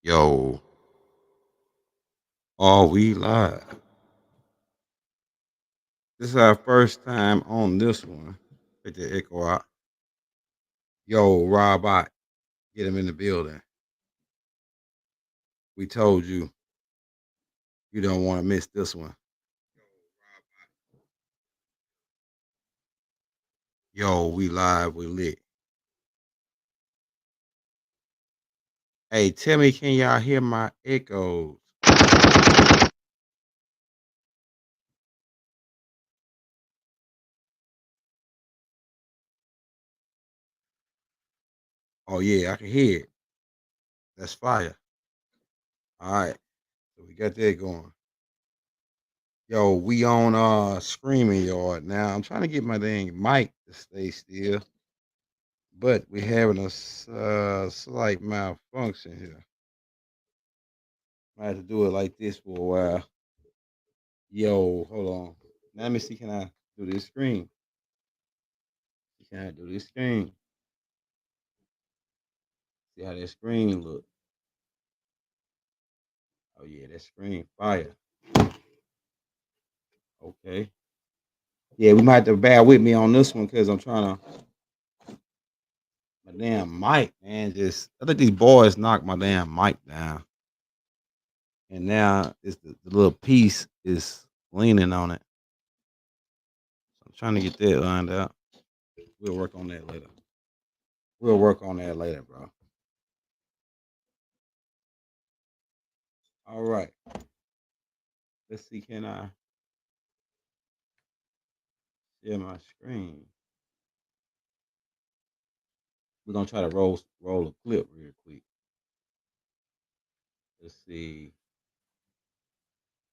Yo, are we live? This is our first time on this one. Pick the echo out. Yo, Robot, get him in the building. We told you you don't want to miss this one. Yo, we live, we lit. Hey, tell me, can y'all hear my echoes? Oh yeah, I can hear it. That's fire. All right, so we got that going. Yo, we on Screaming Yard now. I'm trying to get my dang mic to stay still, but we're having a slight malfunction here. I have to do it like this for a while. Yo, hold on. Now let me see. Can I do this screen? Can I do this screen? See how that screen look? Oh yeah, that screen fire. Okay. Yeah, we might have to bear with me on this one because I'm trying to my damn mic, man. Just I think these boys knocked my damn mic down, and now it's the little piece is leaning on it. I'm trying to get that lined out. We'll work on that later. We'll work on that later, bro. All right. Let's see. Can I share my screen? We're gonna try to roll a clip real quick. Let's see.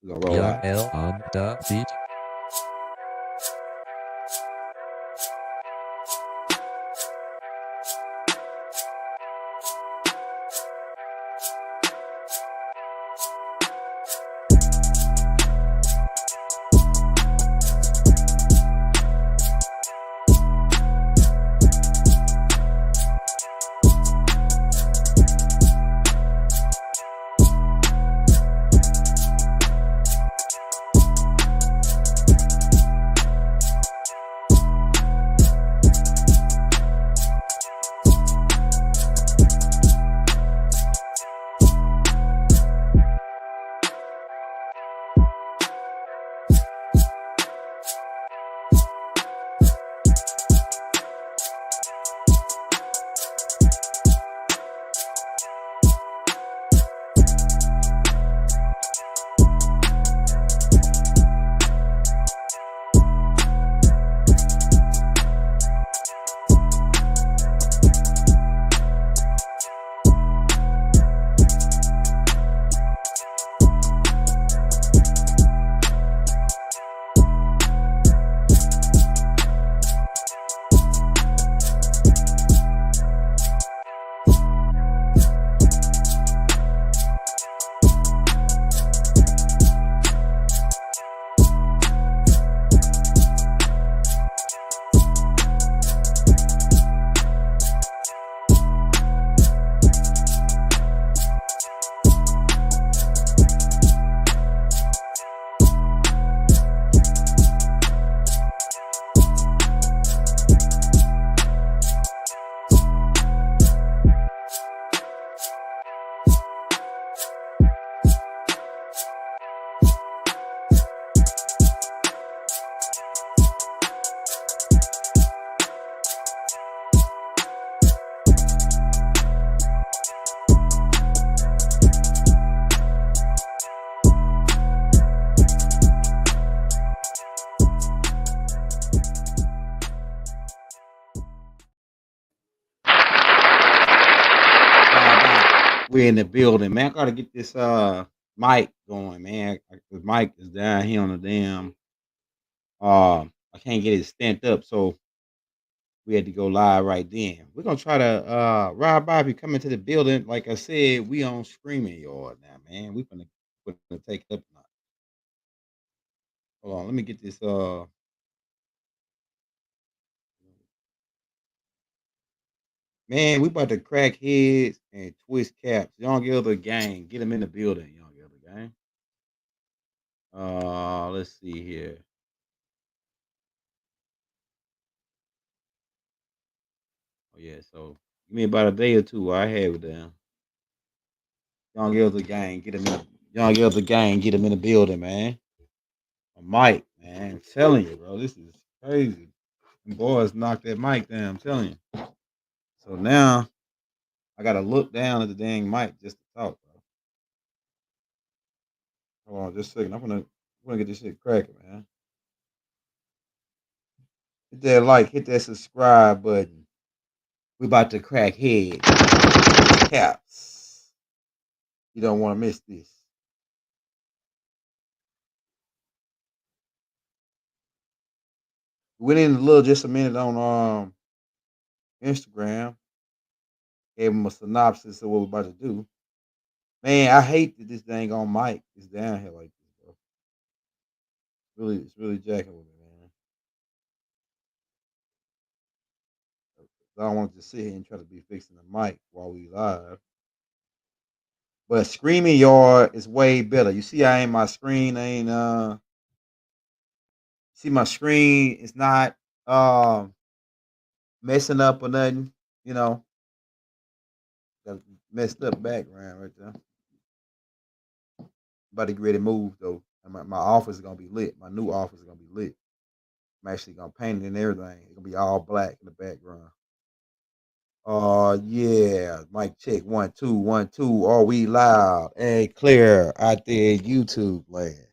We're gonna roll out. Yael on the beat. We're in the building, man. I gotta get this mic going, man. The mic is down here on the damn. I can't get it stamped up, so we had to go live right then. We're gonna try to Rob Bobby come into the building. Like I said, we on Screaming Yard now, man. We gonna take it up a notch. Hold on, let me get this Man, we about to crack heads and twist caps. Young Elder gang, get them in the building. Young Elder gang. Let's see here. Oh yeah, so give me about a day or two. While I have it down. Young Elder gang, get them in. Young Elder gang, get them in the building, man. Mike, man, I'm telling you, bro, this is crazy. Them boys knocked that mic down. I'm telling you. So now I gotta look down at the dang mic just to talk, bro. Hold on, just a second. I'm gonna get this shit cracking, man. Hit that like, hit that subscribe button. We about to crack heads, caps. You don't want to miss this. We went in a little, just a minute on Instagram. Gave them a synopsis of what we're about to do. Man, I hate that this dang on mic is down here like this, bro. It's really jacking with me, man. I don't want to just sit here and try to be fixing the mic while we live. But Screaming Yard is way better. You see, I ain't my screen. I ain't see my screen. It's not messing up or nothing. You know, got messed up background right there. About to get ready to move though. And my office is gonna be lit. My new office is gonna be lit. I'm actually gonna paint it and everything. It's gonna be all black in the background. Yeah. Mic check 1 2 1 2. Are we loud? Hey, clear out there in YouTube land.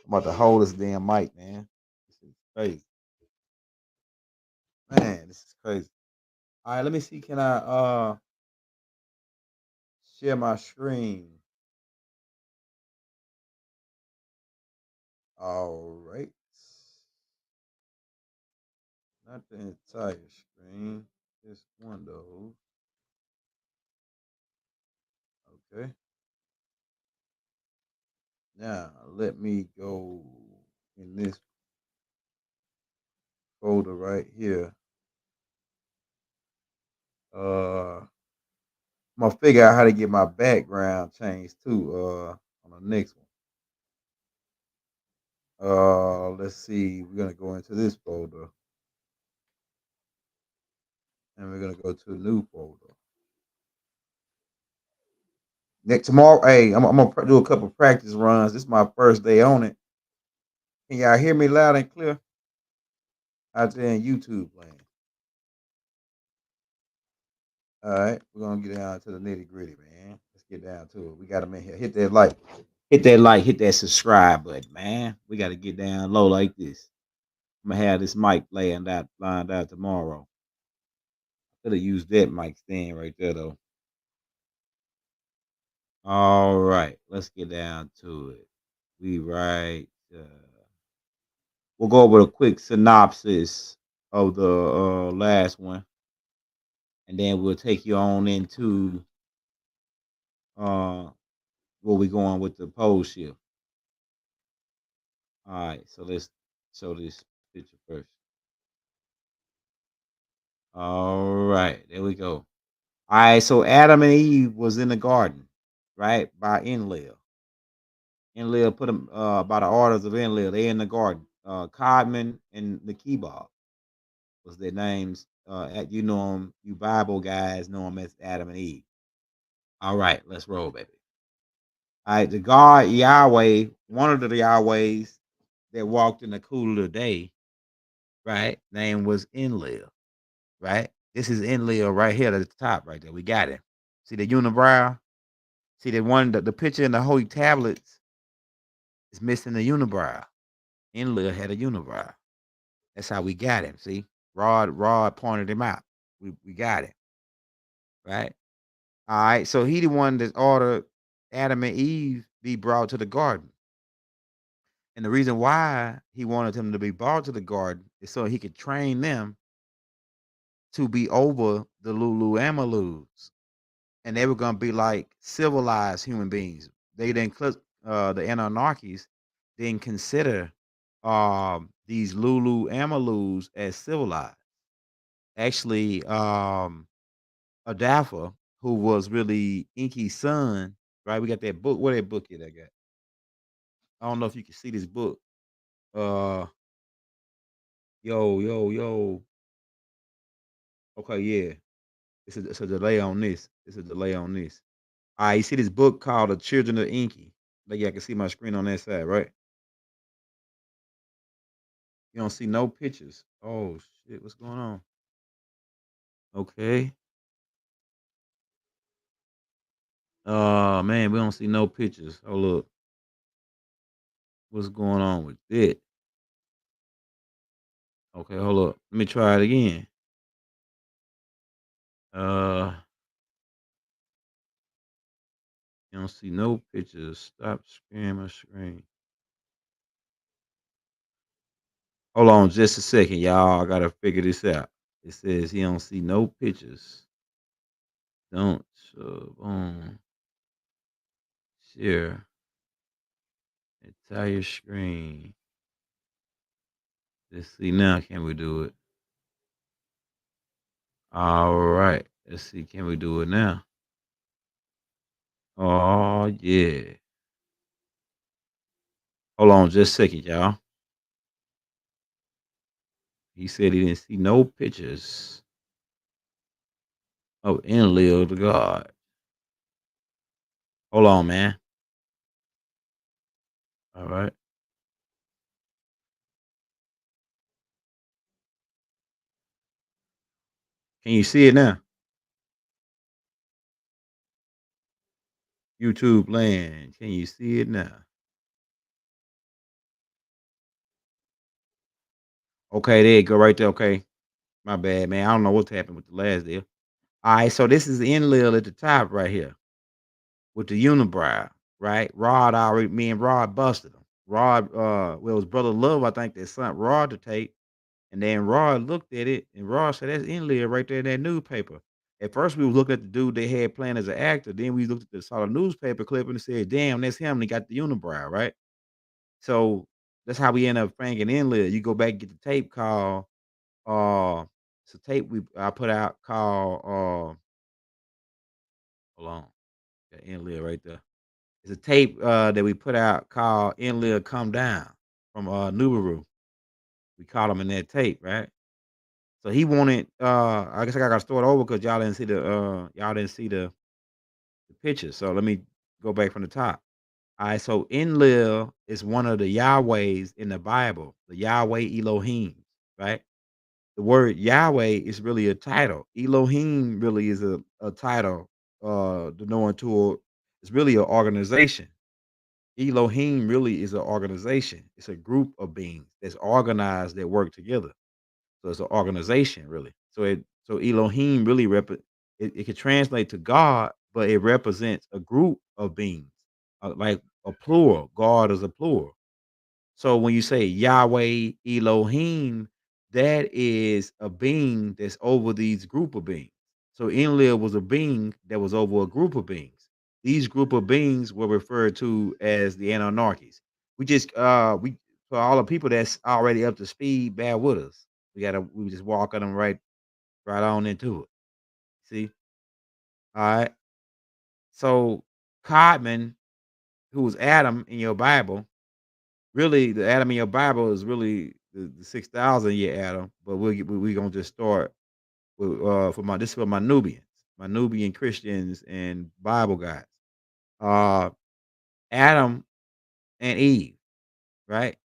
I'm about to hold this damn mic, man. This is crazy. Man, this is crazy. All right, let me see. Can I share my screen? All right. Not the entire screen. Just one of those. Okay. Now let me go in this folder right here. I'm gonna figure out how to get my background changed too. On the next one. Let's see. We're gonna go into this folder, and we're gonna go to a new folder. Next tomorrow, hey, I'm gonna do a couple practice runs. This is my first day on it. Can y'all hear me loud and clear out there in YouTube land? All right, we're gonna get down to the nitty gritty, man. Let's get down to it. We got them in here. Hit that subscribe button, man. We got to get down low like this. I'm gonna have this mic lined out tomorrow. Could have used that mic stand right there though. All right, let's get down to it. We right. We'll go over a quick synopsis of the last one, and then we'll take you on into uh, where we going with the pole shift. All right, so let's show this picture first. All right, there we go. All right, so Adam and Eve was in the garden, right, by Enlil. Enlil put them by the orders of Enlil. They in the garden. Codman and Nakeba was their names. You know them, you Bible guys know them as Adam and Eve. All right, let's roll, baby. All right, the God Yahweh, one of the Yahwehs that walked in the cool of the day, right? Name was Enlil, right? This is Enlil right here at the top, right there. We got it. See the unibrow? See the one the picture in the holy tablets is missing the unibrow. Enlil had a unibrow. That's how we got him. See, Rod pointed him out. We got it right. All right, so he the one that ordered Adam and Eve be brought to the garden, and the reason why he wanted them to be brought to the garden is so he could train them to be over the Lulu Amalus, and they were gonna be like civilized human beings. They didn't the Anunnakis didn't consider these Lulu Amalus as civilized. Actually, Adafa, who was really Inky's son, right? We got that book. Where that book is? I got. I don't know if you can see this book. Uh, yo. Okay, yeah. It's a delay on this. It's a delay on this. All right, you see this book called The Children of Inky. Like, yeah, I can see my screen on that side, right? You don't see no pictures. Oh shit, what's going on? Okay. Man, we don't see no pictures. Oh look, what's going on with it? Okay, hold up. Let me try it again. Uh, you don't see no pictures. Stop sharing my screen. Hold on just a second, y'all. I gotta figure this out. It says he don't see no pictures. Don't share entire screen. Let's see now. Can we do it? All right. Let's see. Can we do it now? Oh yeah. Hold on just a second, y'all. He said he didn't see no pictures of Enlil the God. Hold on, man. All right. Can you see it now? YouTube land. Can you see it now? Okay, there you go right there. Okay. My bad, man. I don't know what's happened with the last deal. All right, so this is Enlil at the top right here with the unibrow, right? Rod already, me and Rod busted him. Rod, well, his brother Love, I think, that sent Rod to tape. And then Rod looked at it, and Rod said, "That's Enlil right there in that newspaper." At first, we was looking at the dude they had playing as an actor. Then we looked at saw the newspaper clip and said, "Damn, that's him." And he got the unibrow, right? So that's how we end up pranking Enlil. You go back and get the tape called it's a tape I put out called hold on, got Enlil right there. It's a tape that we put out called Enlil Come Down from Nubaru. We caught him in that tape, right? So he wanted I guess I gotta start over because y'all didn't see the picture. So let me go back from the top. All right, so Enlil is one of the Yahwehs in the Bible, the Yahweh Elohim, right? The word Yahweh is really a title. Elohim really is a title, denoting to it's really an organization. Elohim really is an organization. It's a group of beings that's organized that work together. So it's an organization, really. So Elohim really it could translate to God, but it represents a group of beings, like a plural. God is a plural. So when you say Yahweh Elohim, that is a being that's over these group of beings. So Enlil was a being that was over a group of beings. These group of beings were referred to as the Anunnakis. We for all the people that's already up to speed, bear with us. We just walking them right on into it. See? All right. So Codman, who was Adam in your Bible, really, the Adam in your Bible is really the 6,000 year Adam, but we gonna just start with for my this is for my Nubians, my Nubian Christians and Bible guys. Uh, Adam and Eve, right?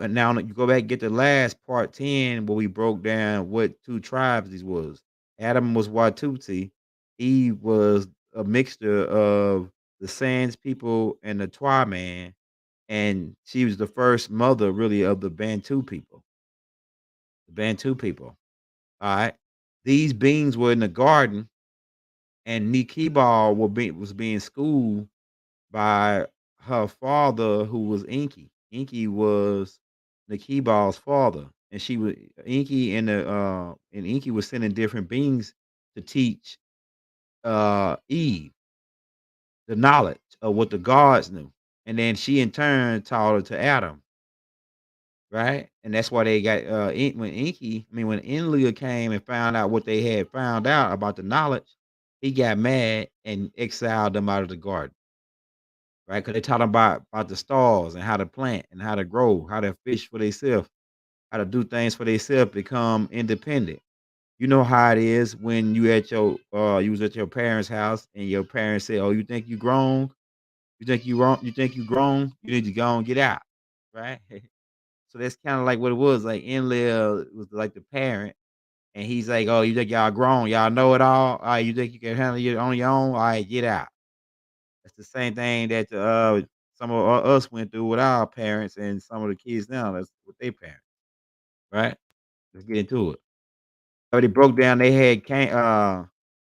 And now you go back and get the last part 10 where we broke down what two tribes these was. Adam was Watusi, Eve was a mixture of the Sands people and the Twa man, and she was the first mother really of the Bantu people. The Bantu people. All right. These beings were in the garden, and Nikibal was being schooled by her father, who was Inky. Inky was Nikibal's father, and she was Inky and Inky was sending different beings to teach Eve the knowledge of what the gods knew, and then she in turn taught her to Adam. Right? And that's why they got when Enlil came and found out what they had found out about the knowledge, he got mad and exiled them out of the garden, right? Because they taught them about the stars and how to plant and how to grow, how to fish for themselves, how to do things for themselves, become independent. You know how it is when you was at your parents' house and your parents say, "Oh, you think you grown? You think you wrong? You think you grown? You need to go and get out." Right? So that's kind of like what it was. Like Enlil was like the parent, and he's like, "Oh, you think y'all grown? Y'all know it all? All right, you think you can handle it on your own? All right, get out." That's the same thing that some of us went through with our parents, and some of the kids now that's with their parents. Right? Let's get into it. Already broke down. They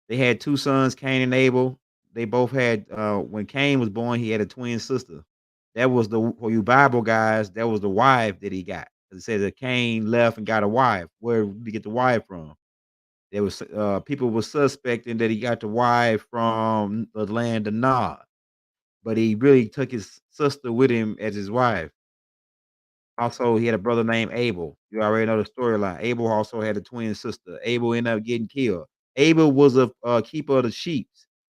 had 2 sons, Cain and Abel. They both had, when Cain was born, he had a twin sister. That was for you Bible guys, that was the wife that he got. It said that Cain left and got a wife. Where did he get the wife from? There was, people were suspecting that he got the wife from the land of Nod, but he really took his sister with him as his wife. Also, he had a brother named Abel. You already know the storyline. Abel also had a twin sister. Abel ended up getting killed. Abel was a keeper of the sheep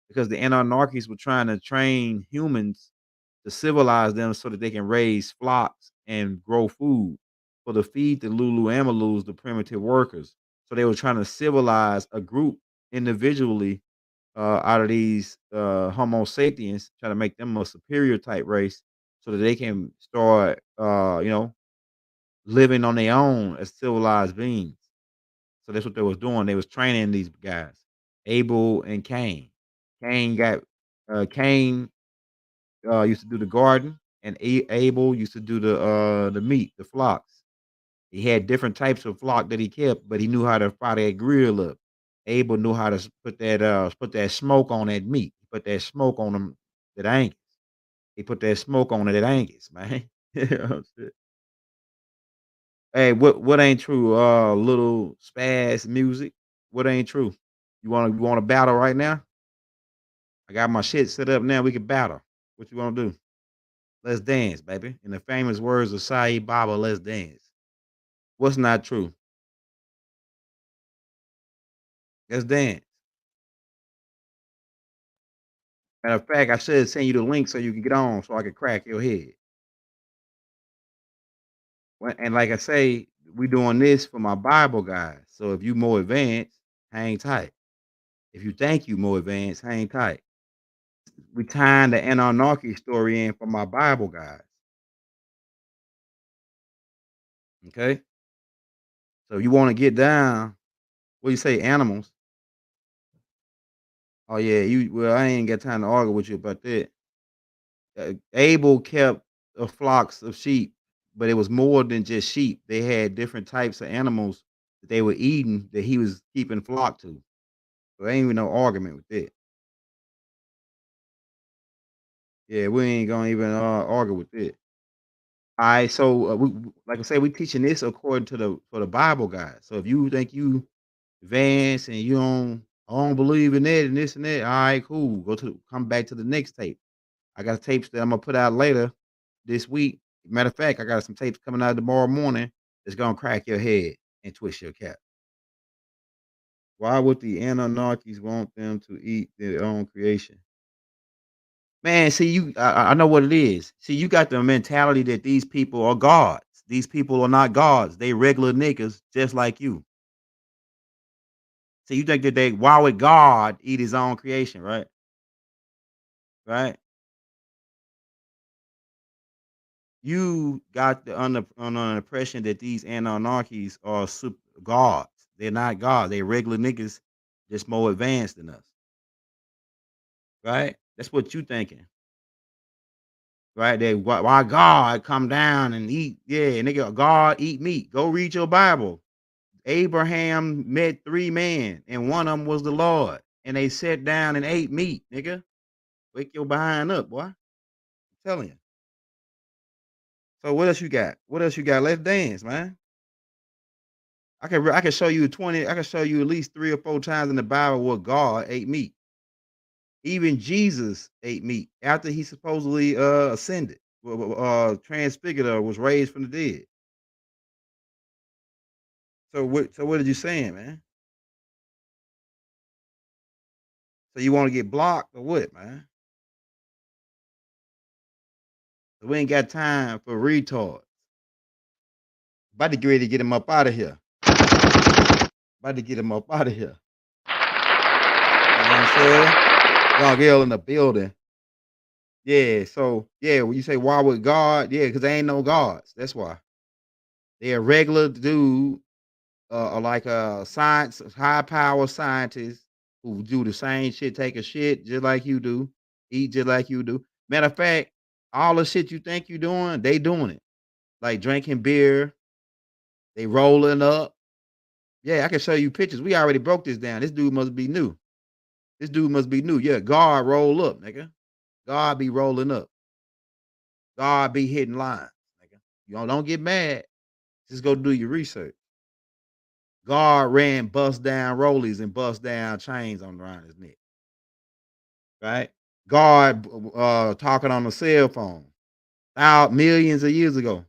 because the Anunnakis were trying to train humans to civilize them so that they can raise flocks and grow food for to feed the Lulu Amalus, the primitive workers. So they were trying to civilize a group individually out of these Homo sapiens, trying to make them a superior type race so that they can start, living on their own as civilized beings. So that's what they was doing. They was training these guys, Abel and Cain. Cain got Cain used to do the garden, and Abel used to do the meat, the flocks. He had different types of flock that he kept, but he knew how to fire that grill up. Abel knew how to put that smoke on that meat. Put that smoke on them that Angus. He put that smoke on it at Angus, man. Hey, what ain't true? Little spaz music. What ain't true? You want to battle right now? I got my shit set up now. We can battle. What you want to do? Let's dance, baby. In the famous words of Saeed Baba, let's dance. What's not true? Let's dance. Matter of fact, I should send you the link so you can get on so I can crack your head. And like I say, we doing this for my Bible guys. So if you more advanced, hang tight. If you think you more advanced, hang tight. We tying the Anunnaki story in for my Bible guys. Okay. So you want to get down, what do you say, animals? Oh yeah, I ain't got time to argue with you about that. Abel kept flocks of sheep, but it was more than just sheep. They had different types of animals that they were eating that he was keeping flock to. So there ain't even no argument with that. Yeah, we ain't gonna even argue with that. All right, so like I say, we teaching this according to the Bible guys. So if you think you advanced and I don't believe in that and this and that, all right, cool. Come back to the next tape. I got tapes that I'm gonna put out later this week. Matter of fact, I got some tapes coming out tomorrow morning that's gonna crack your head and twist your cap. Why would the Anunnakis want them to eat their own creation? Man, see I know what it is. See, you got the mentality that these people are gods. These people are not gods. They regular niggas just like you. So you think that why would God eat his own creation, right? Right? You got on an impression that these Anunnakis are super gods. They're not gods. They regular niggas, just more advanced than us, right? That's what you thinking, right? They why God come down and eat? Yeah, nigga, God eat meat. Go read your Bible. Abraham met 3 men, and one of them was the Lord, and they sat down and ate meat, nigga. Wake your behind up, boy. I'm telling you. So what else you got? What else you got? Let's dance, man. I can show you 20. I can show you at least 3 or 4 times in the Bible where God ate meat. Even Jesus ate meat after he supposedly ascended, transfigured or was raised from the dead. So what? So what are you saying, man? So you want to get blocked or what, man? We ain't got time for retards. About to get ready to get him up out of here. About to get him up out of here. You know what I'm saying? Young girl in the building. Yeah, so yeah, when you say why would God? Yeah, because they ain't no gods. That's why. They're a regular dude, or like a science, high power scientist who do the same shit, take a shit just like you do, eat just like you do. Matter of fact, all the shit you think you doing, they doing it. Like drinking beer, they rolling up. Yeah, I can show you pictures. We already broke this down. This dude must be new. This dude must be new. Yeah, God roll up, nigga. God be rolling up. God be hitting lines, nigga. You don't get mad. Just go do your research. God ran bust down rollies and bust down chains on around his neck, right? God talking on the cell phone out millions of years ago.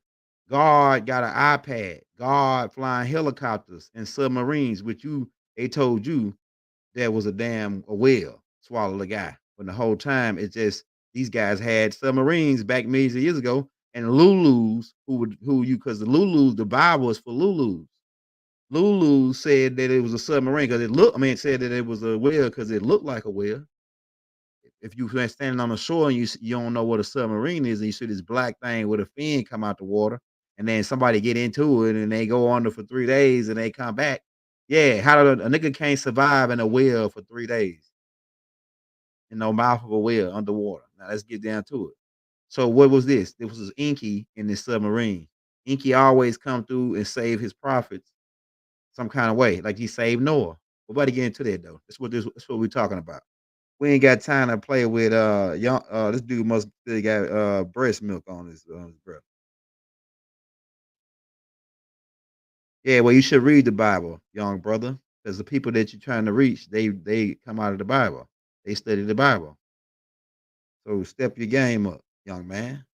God got an iPad. God flying helicopters and submarines, which they told you that was a whale swallowed a guy. When the whole time it's just these guys had submarines back millions of years ago, and Lulus because the Lulus, the Bible is for Lulus. Lulu said that it was a submarine because said that it was a whale because it looked like a whale. If you were standing on the shore and you don't know what a submarine is, and you see this black thing with a fin come out the water, and then somebody get into it and they go under for 3 days and they come back. Yeah, how do a nigga can't survive in a whale for 3 days in the mouth of a whale underwater? Now let's get down to it. So what was this? This was Inky in this submarine. Inky always come through and save his prophets some kind of way, like he saved Noah. We're about to get into that though. That's what we're talking about. We ain't got time to play with young this dude must still got breast milk on his breath. Yeah, well, you should read the Bible, young brother, because the people that you're trying to reach, they come out of the Bible. They study the Bible. So step your game up, young man.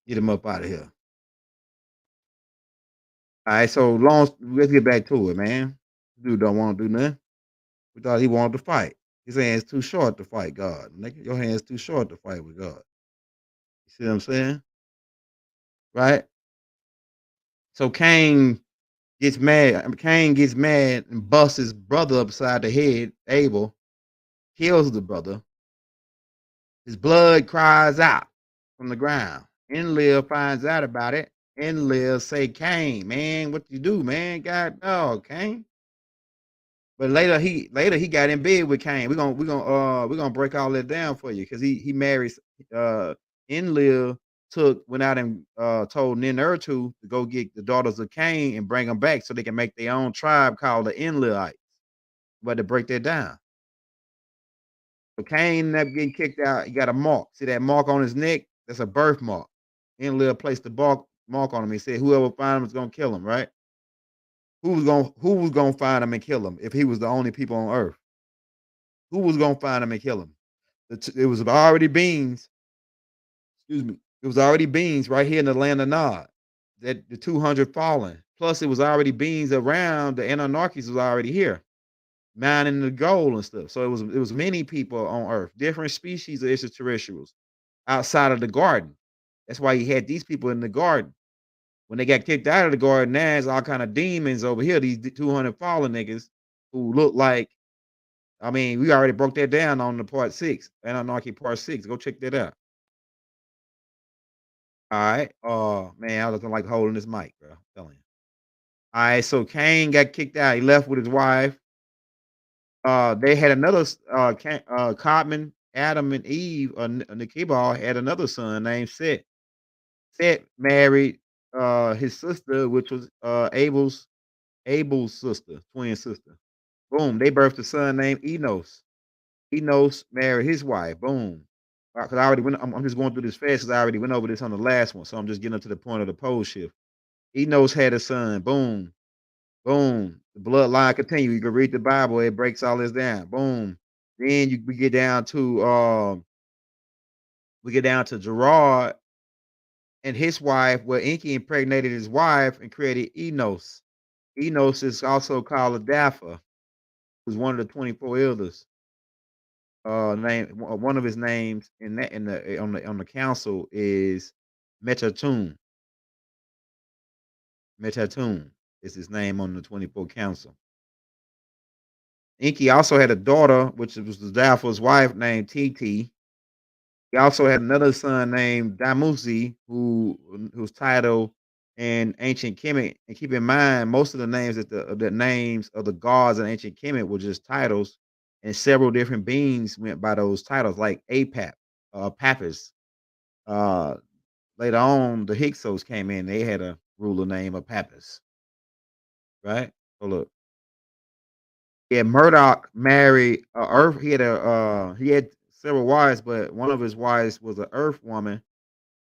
Get him up out of here. All right, so let's get back to it, man. Dude don't want to do nothing. We thought he wanted to fight. His hand's too short to fight God. Nigga, your hand's too short to fight with God. You see what I'm saying? Right? So Cain gets mad and busts his brother upside the head. Abel kills the brother. His blood cries out from the ground. Enlil finds out about it. Enlil say, Cain, man, what you do, man? God dog, Cain. But later he got in bed with Cain. We're gonna break all that down for you because he marries Enlil went out and told Ninurtu to go get the daughters of Cain and bring them back so they can make their own tribe called the Enlilites. But to break that down. So Cain ended up getting kicked out. He got a mark. See that mark on his neck? That's a birthmark. Enlil placed the mark on him. He said, "Whoever find him is gonna kill him." Right? Who was gonna find him and kill him if he was the only people on earth? Who was gonna find him and kill him? It was already beings. Excuse me. It was already beings right here in the land of Nod. That the 200 fallen. Plus, it was already beings around. The Anunnakis was already here, mining the gold and stuff. So it was many people on Earth, different species of extraterrestrials outside of the garden. That's why he had these people in the garden. When they got kicked out of the garden, now there's all kind of demons over here. These 200 fallen niggas who look like. We already broke that down on the part 6, Anunnaki part 6. Go check that out. All right. Oh man, I was looking like holding this mic, bro. I'm telling you. All right. So Cain got kicked out. He left with his wife. They had another Codman, Adam and Eve, Nikibal had another son named Seth. Seth married his sister, which was Abel's sister, twin sister. Boom. They birthed a son named Enos. Enos married his wife. Boom. Because I already went. I'm just going through this fast because I already went over this on the last one. So I'm just getting up to the point of the pole shift. Enos had a son. Boom. Boom. The bloodline continue. You can read the Bible. It breaks all this down. Boom. Then we get down to Gerard and his wife, where Enki impregnated his wife and created Enos. Enos is also called a Dapha. was one of the 24 elders. One of his names in the on the council is Metatun. Metatun is his name on the 24 council. Inky also had a daughter, which was the Dapho's wife, named Titi. He also had another son named Damuzi, whose title in ancient Kemet. And keep in mind, most of the names the names of the gods in ancient Kemet were just titles, and several different beings went by those titles, like Apap, Papus. Uh, Later on, the Hyksos came in; they had a ruler named Papus, right? So look, yeah, Murdoch married Earth. He had several wives, but one of his wives was an Earth woman,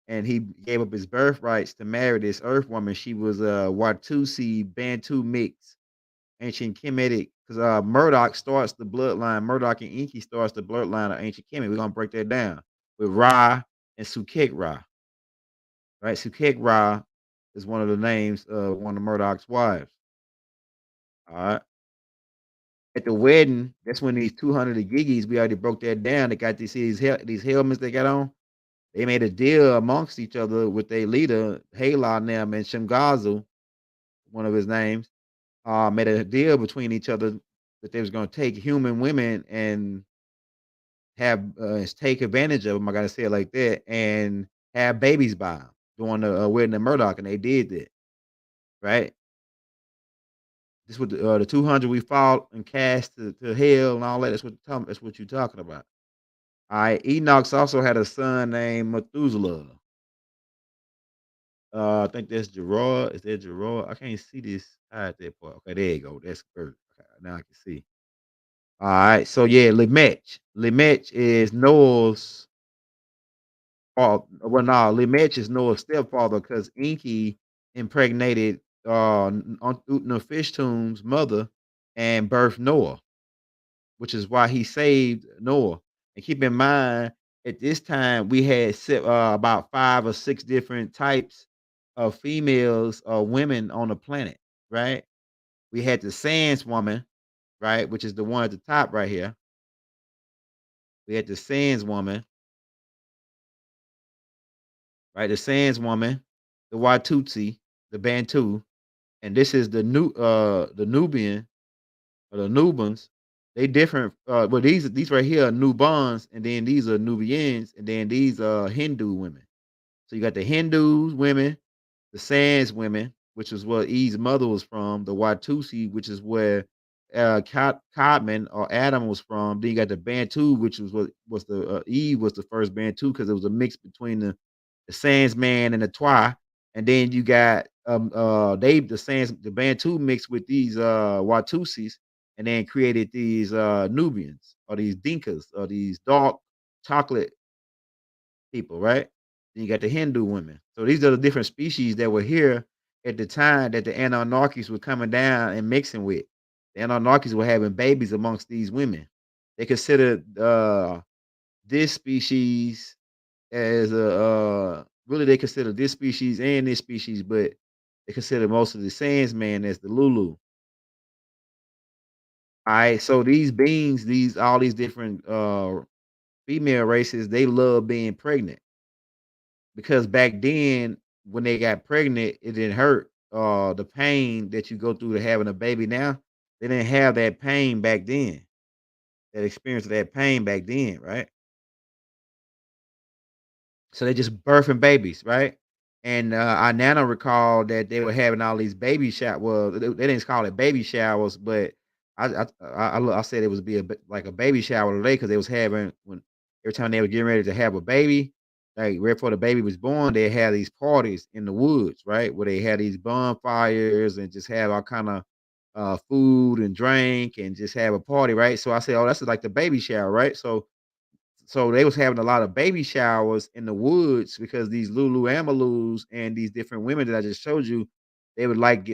and he gave up his birthrights to marry this Earth woman. She was a Watusi Bantu mix, ancient Kemetic. Because Murdoch starts the bloodline. Murdoch and Inky starts the bloodline of ancient Kemet. We're gonna break that down with Ra and Sukek Ra. Right, Sukek Ra is one of the names of one of Murdoch's wives. All right. At the wedding, that's when these 200 Gigis, we already broke that down. They got these helmets they got on. They made a deal amongst each other with their leader, Hala Nam and Shamgazu, one of his names, made a deal between each other that they was gonna take human women and have take advantage of them. I gotta say it like that, and have babies by them during the wedding of Murdoch, and they did that, right? This what the 200 we fought and cast to hell and all that. That's what you're talking about. All right. Enoch also had a son named Methuselah. I think that's Gerard. Is that Gerard? I can't see this at that part. Okay, there you go. That's good. Okay, now I can see. All right. So yeah, Lemech. Lemech is Noah's father. Well, no, Lemech is Noah's stepfather because Enki impregnated Utnapishtim's mother and birthed Noah, which is why he saved Noah. And keep in mind, at this time, we had about 5 or 6 different types of females or women on the planet, right? We had the Sands woman, right, which is the one at the top right here. We had the Sands woman, right? The Sands woman, the Watutsi, the Bantu, and this is the Nubian or the Nubans. They different. Well, these right here are Nubans, and then these are Nubians, and then these are Hindu women. So you got the Hindus women, the Sands women, which is where Eve's mother was from, the Watusi, which is where Codman or Adam was from. Then you got the Bantu, which what was the Eve was the first Bantu because it was a mix between the Sands man and the Twa. And then you got the Bantu mixed with these Watusis and then created these Nubians or these Dinkas or these dark chocolate people, right? Then you got the Hindu women. So these are the different species that were here at the time that the Anunnakis were coming down and mixing with. The Anunnakis were having babies amongst these women. They considered this species as really they consider this species and this species, but they consider most of the Sands man as the Lulu. All right, so these beings, these all these different female races, they love being pregnant because back then when they got pregnant, it didn't hurt. The pain that you go through to having a baby now, they didn't have that pain back then. That experience of that pain back then, right? So they just birthing babies, right? And I now recall that they were having all these baby showers. Well, they didn't call it baby showers, but I said it was like a baby shower today because they was having when every time they were getting ready to have a baby, like right before the baby was born, they had these parties in the woods, right, where they had these bonfires and just have all kind of food and drink and just have a party, right? So I said, oh, that's like the baby shower, right? So they was having a lot of baby showers in the woods because these Lulu Amalus and these different women that I just showed you, they was like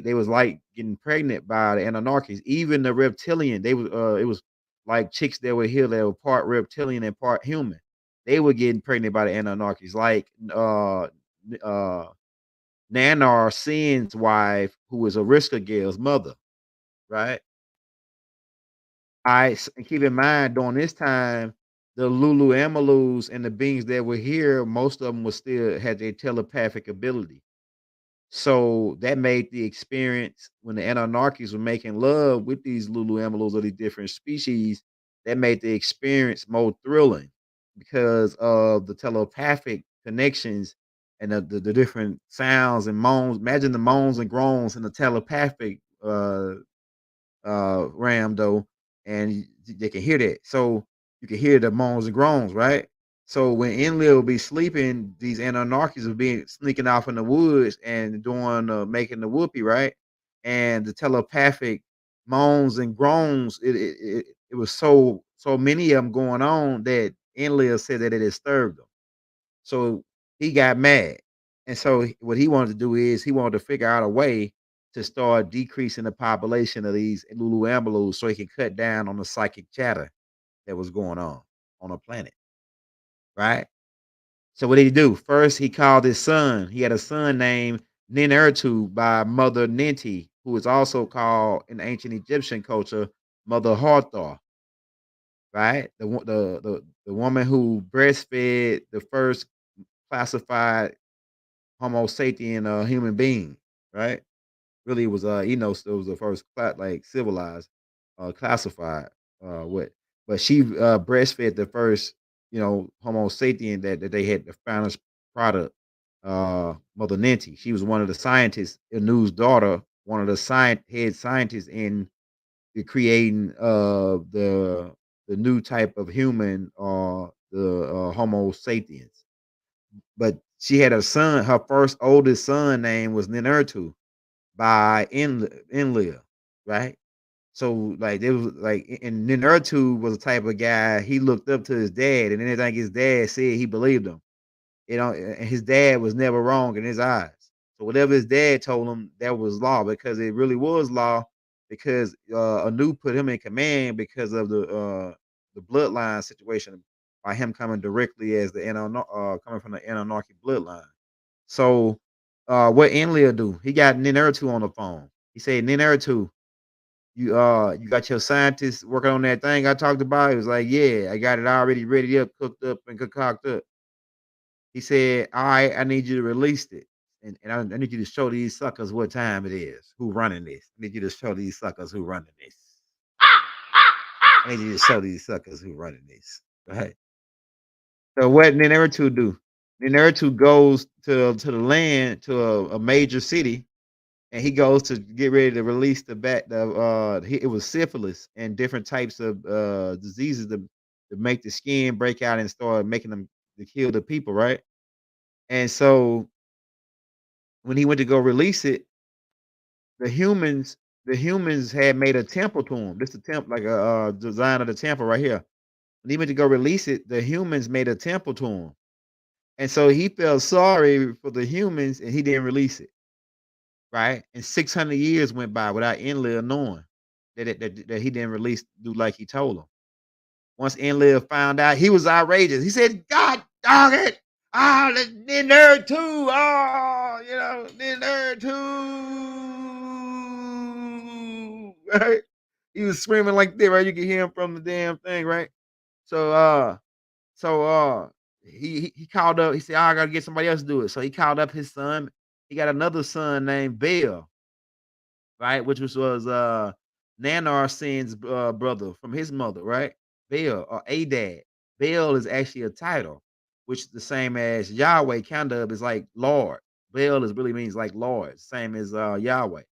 getting pregnant by the Anunnakis. Even the reptilian, it was like chicks that were here that were part reptilian and part human. They were getting pregnant by the Anunnakis, like uh Nanar Sin's wife, who was Ariska Gale's mother, right? Alright, and keep in mind during this time, the Lulu Amalus and the beings that were here, most of them was still had their telepathic ability. So that made the experience when the Anunnakis were making love with these Lulu Amalus or these different species, that made the experience more thrilling because of the telepathic connections and the different sounds and moans. Imagine the moans and groans in the telepathic RAM though, and they can hear that. So you can hear the moans and groans, right? So when Enlil will be sleeping, these Anunnakis will be sneaking off in the woods and doing making the whoopee, right? And the telepathic moans and groans, it was so many of them going on that Enlil said that it disturbed him. So he got mad. And so what he wanted to do is he wanted to figure out a way to start decreasing the population of these Lulu Ambalus so he can cut down on the psychic chatter that was going on the planet, right? So what did he do? First, he called his son. He had a son named Ninurtu by Mother Ninti, who is also called in ancient Egyptian culture Mother Hathor, right? The woman who breastfed the first classified Homo sapien human being, right? Really, it was Enos. It was the first like civilized, classified. What? But she breastfed the first, Homo sapien that they had the finest product. Mother Ninti. She was one of the scientists. Anu's daughter, one of the head scientists in the creating the new type of human, the Homo sapiens. But she had a son. Her first oldest son name was Ninurtu by Enlil, right? So like there was like and Ninurtu was a type of guy he looked up to his dad, and anything his dad said, he believed him. And his dad was never wrong in his eyes. So whatever his dad told him, that was law because it really was law because Anu put him in command because of the bloodline situation by him coming directly as coming from the Anunnaki bloodline. So what Enlil do? He got Ninurtu on the phone. He said, Ninurtu, you got your scientists working on that thing I talked about? He was like, yeah, I got it already ready up, cooked up, and concocted up. He said, all right, I need you to release it. And I need you to show these suckers what time it is. Who running this? I need you to show these suckers who running this. I need you to show these suckers who running this. Right. So what Ninurtu do? Ninurtu goes to the land to a major city, and he goes to get ready to release it was syphilis and different types of diseases to make the skin break out and start making them to kill the people, right? And so when he went to go release it, the humans the humans had made a temple to him. This is a temple, like a design of the temple right here. When he went to go release it, the humans made a temple to him. And so he felt sorry for the humans and he didn't release it. Right? And 600 years went by without Enlil knowing that he didn't release do like he told him. Once Enlil found out, he was outrageous. He said, God dog it. Ah, the nerd too. Oh, the nerd too. Right? He was screaming like that, right? You could hear him from the damn thing, right? So he called up, he said, "Oh, I gotta get somebody else to do it." So he called up his son. He got another son named Bill, right? Which was Nanar Sin's brother from his mother, right? Baal or Adad. Baal is actually a title, which is the same as Yahweh. Kind of is like Lord. Baal is really means like Lord, same as Yahweh.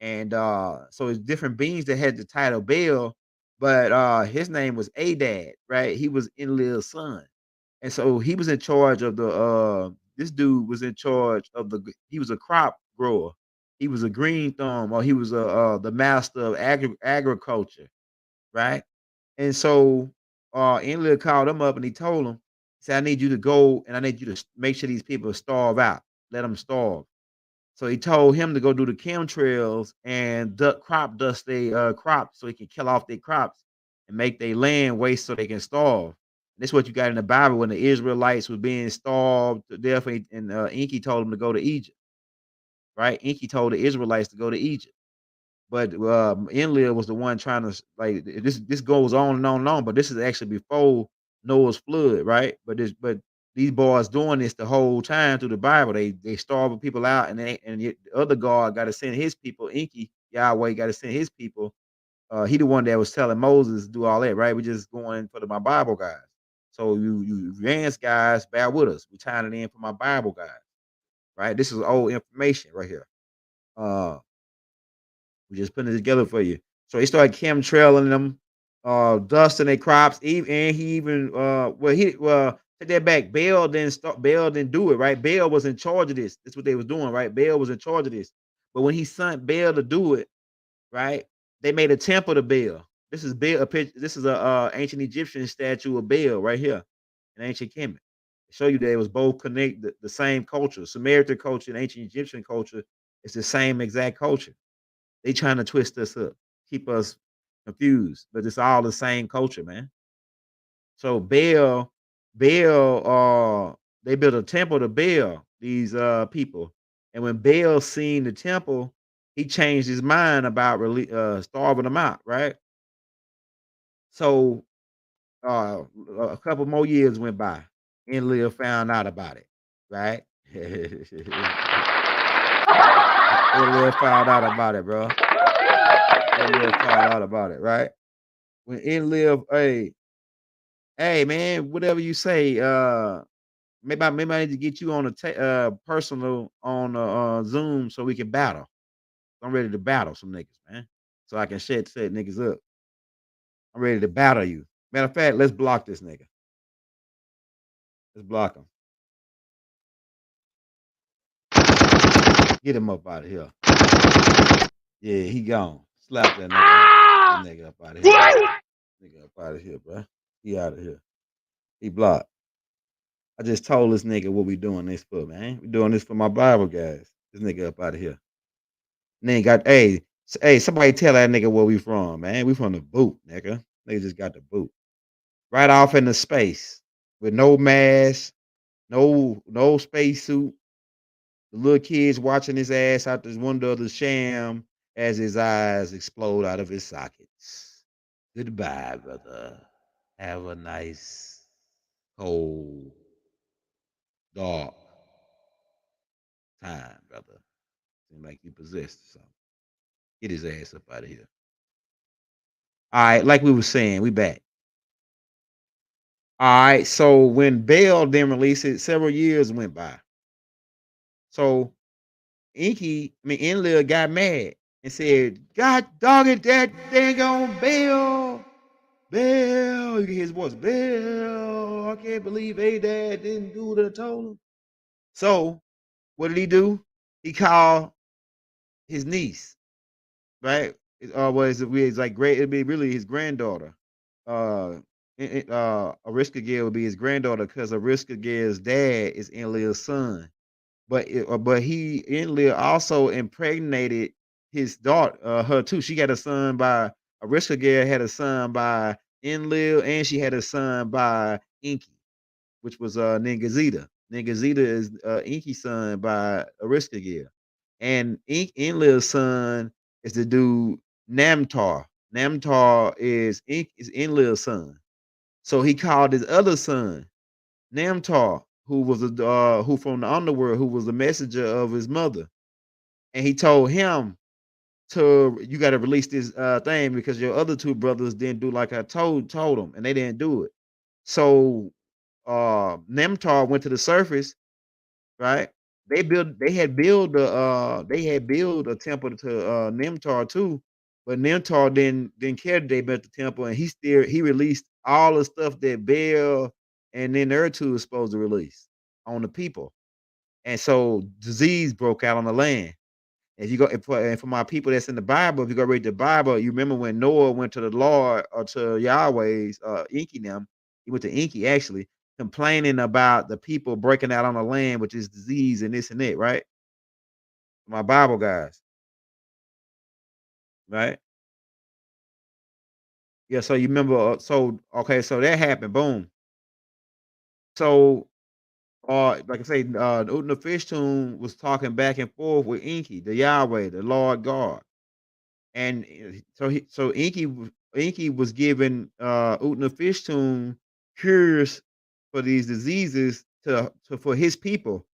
And so it's different beings that had the title Baal, but his name was Adad, right? He was Enlil's son. And so he was in charge of this dude was in charge of he was a crop grower. He was a green thumb, or he was the master of agriculture, right? And so Enlil called him up and he told him, he said, I need you to go and I need you to make sure these people starve out. Let them starve. So he told him to go do the chemtrails and crop dust their crops so he can kill off their crops and make their land waste so they can starve. This is what you got in the Bible when the Israelites were being starved to death, and Enki told them to go to Egypt, right? Enki told the Israelites to go to Egypt. But Enlil was the one trying to like this goes on and on and on. But this is actually before Noah's flood, right? But these boys doing this the whole time through the Bible. They starving people out, and yet the other God got to send his people. Inky Yahweh got to send his people. He the one that was telling Moses to do all that, right? We just going for my Bible guys. So you advanced guys, bear with us. We tying it in for my Bible guys, right? This is old information right here. Uh, we just putting it together for you. So he started chemtrailing them, dusting their crops. Even and he even take that back. Baal didn't do it, right? Baal was in charge of this. That's what they was doing, right? Baal was in charge of this. But when he sent Baal to do it, right? They made a temple to Baal. This is Baal. This is a ancient Egyptian statue of Baal right here in ancient Kemet. Show you that it was both connected, the same culture, Samaritan culture and ancient Egyptian culture. It's the same exact culture. They trying to twist us up, keep us confused, but it's all the same culture, man. So they built a temple to Baal, these people. And when Baal seen the temple, he changed his mind about starving them out, right? So a couple more years went by. Enlil found out about it, right? Enlil found out about it, bro. Enlil found out about it, right? When Enlil, hey man, whatever you say, maybe I need to get you on a personal on Zoom so we can battle. I'm ready to battle some niggas, man. So I can set niggas up. I'm ready to battle you. Matter of fact, let's block this nigga. Let's block him. Get him up out of here. Yeah, he gone. Slap that nigga. That nigga up out of here. Nigga up out of here, bro. He out of here. He blocked. I just told this nigga what we doing this for, man. We doing this for my Bible guys. This nigga up out of here. Nigga got hey, somebody tell that nigga where we from, man. We from the boot, nigga. Nigga just got the boot. Right off into space with no mask, no spacesuit. The little kids watching his ass out this window of the sham as his eyes explode out of his sockets. Goodbye, brother. Have a nice, cold, dark time, brother. Seem like you possessed something. Get his ass up out of here. All right, like we were saying, we back. All right, so when Bell then released it, several years went by. So Enlil got mad and said, God dog it, that dang on Bell. Bell, you can hear his voice. Bell, I can't believe A-Dad didn't do what I told him. So what did he do? He called his niece, right? It's like great, it'd be really his granddaughter. Ariska Gale would be his granddaughter because Ariska Gale's dad is Enlil's son. But he Enlil also impregnated his daughter, her too. She got a son by Ariska Gale had a son by Enlil, and she had a son by Inky, which was Ningazita. Ningazita is Inky's son by Ariska Gale. And Enlil's son is the dude Namtar. Namtar is Enlil's son. So he called his other son Namtar, who was who from the underworld, who was the messenger of his mother, and he told him to you got to release this thing because your other two brothers didn't do like I told them, and they didn't do it. So Namtar went to the surface, right? They had built a temple to Nemtar too, but Nemtar didn't care that they built the temple, and he released all the stuff that Baal and then Ertu was supposed to release on the people, and so disease broke out on the land. If you go and for my people that's in the Bible, if you go read the Bible, you remember when Noah went to the Lord or to Yahweh's Inky them, he went to Inky actually complaining about the people breaking out on the land, which is disease and this and that, right? My Bible guys, right? Yeah, so you remember, so okay, so that happened, boom. So, like I say, the Utna Fish Tomb was talking back and forth with Inky, the Yahweh, the Lord God. and so Inky was giving Utnapishtim cures for these diseases to for his people,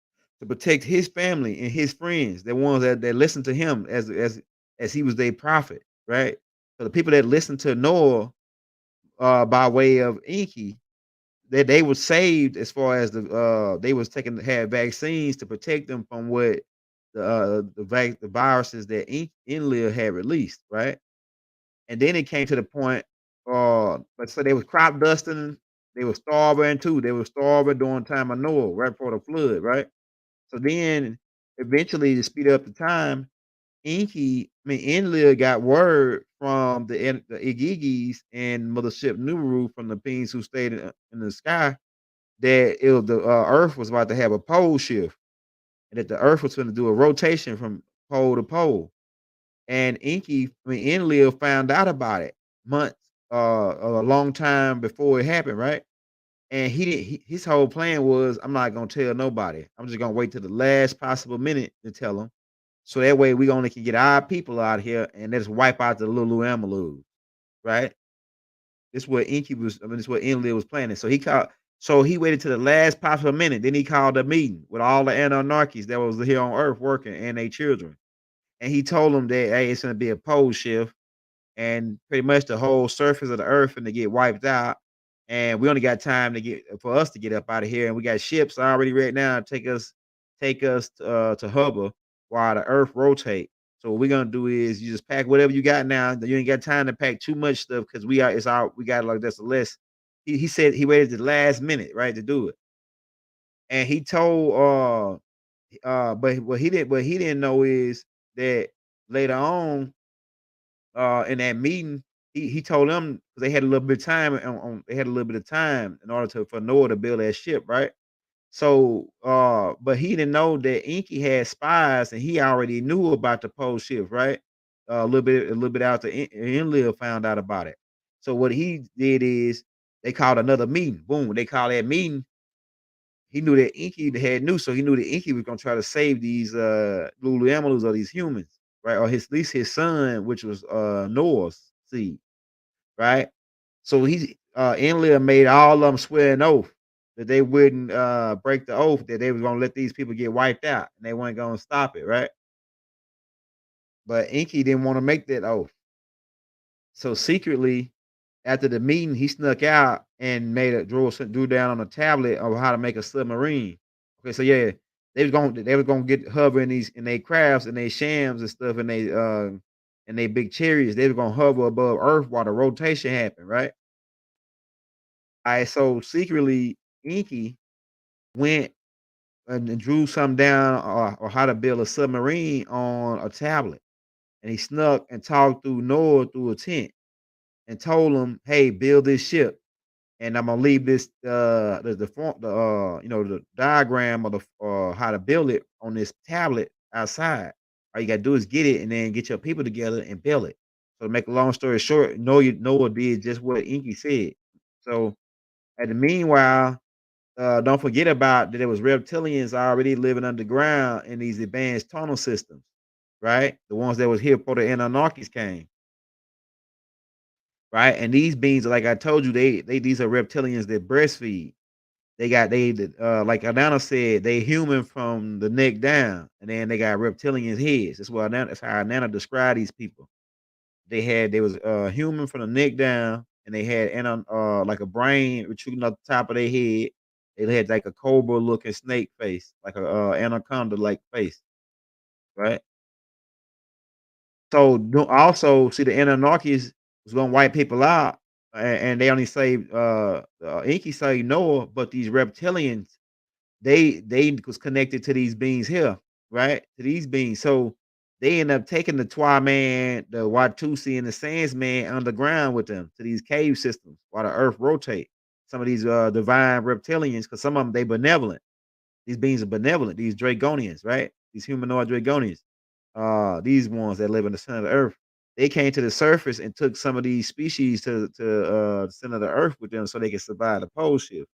to protect his family and his friends, the ones that listened to him as he was their prophet, right? So the people that listened to Noah by way of Inky, that they were saved as far as they was taking had vaccines to protect them from what the viruses that Enlil had released, right? And then it came to the point, like so they was crop dusting, they were starving too. They were starving during time of Noah, right before the flood, right? So then eventually to speed up the time, Enlil got word from the Igigis and Mothership Numeru from the beings who stayed in the sky that the Earth was about to have a pole shift and that the Earth was going to do a rotation from pole to pole. And Enlil found out about it months, a long time before it happened, right? And his whole plan was, I'm not gonna tell nobody. I'm just gonna wait till the last possible minute to tell them. So that way we only can get our people out here and let's wipe out the Lulu Amalus, right? This what this what Enlil was planning. So he waited to the last possible minute. Then he called a meeting with all the Anunnakis that was here on Earth working and their children. And he told them that, hey, it's gonna be a pole shift and pretty much the whole surface of the earth and to get wiped out. And we only got time to get for us to get up out of here. And we got ships already right now take us to hover while the earth rotate. So what we're gonna do is you just pack whatever you got now. You ain't got time to pack too much stuff because we got like that's a less. He said he waited the last minute, right, to do it. And he told but what he didn't know is that later on in that meeting, he told them 'cause they had a little bit of time they had a little bit of time in order for Noah to build that ship, right? So, but he didn't know that Inky had spies and he already knew about the pole shift, right? A little bit after Enlil found out about it. So what he did is they called another meeting. Boom, they called that meeting. He knew that Inky had knew, so he knew that Inky was gonna try to save these Luluamalus or these humans, right? Or his at least his son, which was Noah's seed, right? So he Enlil made all of them swear an oath that they wouldn't break the oath, that they was gonna let these people get wiped out and they weren't gonna stop it, right? But Inky didn't want to make that oath. So secretly, after the meeting, he snuck out and drew down on a tablet of how to make a submarine. Okay, so yeah, they was gonna get hover in these in their crafts and their shams and stuff and they big chariots. They were gonna hover above Earth while the rotation happened, right? All right, so secretly, Inky went and drew something down or how to build a submarine on a tablet, and he snuck and talked through Noah through a tent and told him, "Hey, build this ship." And I'm gonna leave this the form the diagram of the how to build it on this tablet outside. All you gotta do is get it and then get your people together and build it. So to make a long story short, Noah did just what Inky said. So at the meanwhile, don't forget about that there was reptilians already living underground in these advanced tunnel systems, right? The ones that was here before the Anunnakis came, right? And these beings, like I told you, they these are reptilians that breastfeed. Like Adana said, they human from the neck down, and then they got reptilian heads. That's how Nana described these people. They was human from the neck down, and they had like a brain protruding up the top of their head. They had like a cobra looking snake face, like a anaconda like face, right? So also see the Anunnakis was gonna wipe people out, and they only saved Inky saved Noah, but these reptilians they was connected to these beings here, right? To these beings. So they end up taking the Twa man, the Watusi, and the Sands man underground with them to these cave systems while the earth rotate. Some of these divine reptilians, because some of them they benevolent. These beings are benevolent, these Dragonians, right? These humanoid Dragonians. These ones that live in the center of the earth. They came to the surface and took some of these species to the center of the earth with them so they could survive the pole shift.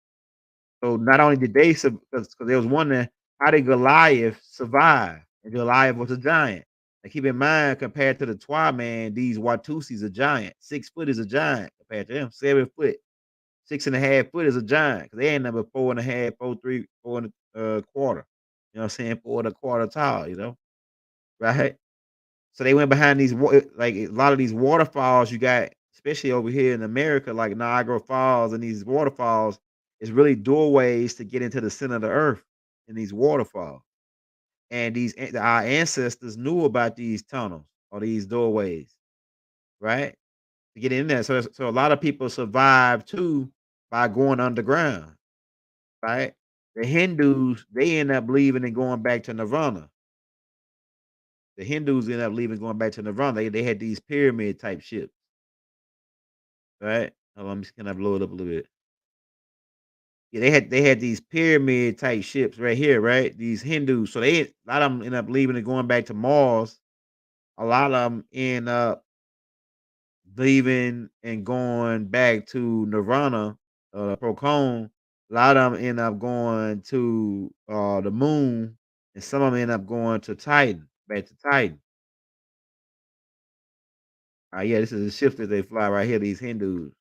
So not only did they because there was one that how did Goliath survive? And Goliath was a giant. And keep in mind, compared to the Twa man, these Watusis are giant. 6 foot is a giant compared to them. 7 foot, 6.5 foot is a giant. Cause they ain't number 4.5, 4.3, 4 and a quarter. You know what I'm saying? 4 and a quarter tall, right? So they went behind these like a lot of these waterfalls you got, especially over here in America, like Niagara Falls and these waterfalls is really doorways to get into the center of the earth in these waterfalls. And our ancestors knew about these tunnels or these doorways, right? To get in there. So a lot of people survive too by going underground, right? The Hindus, they end up leaving and going back to Nirvana. The Hindus end up leaving, going back to Nirvana. They had these pyramid type ships, right? Hold on, can I blow it up a little bit? Yeah, they had these pyramid type ships right here, right? These Hindus. So a lot of them end up leaving and going back to Mars. A lot of them end up leaving and going back to Nirvana, Procon. A lot of them end up going to the moon, and some of them end up going to Titan, back to Titan. Yeah, this is the ships that they fly right here. These Hindus.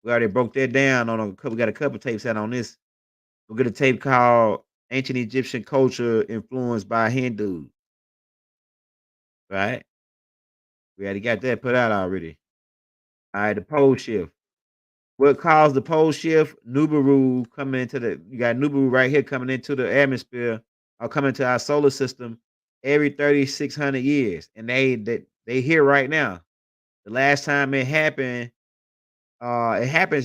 We already broke that down on a couple. We got a couple tapes out on this. We got a tape called "Ancient Egyptian Culture Influenced by Hindus." Right? We already got that put out already. All right, the pole shift. What caused the pole shift? Nubaru coming into you got Nubaru right here coming into the atmosphere or coming to our solar system every 3,600 years. And they here right now. The last time it happens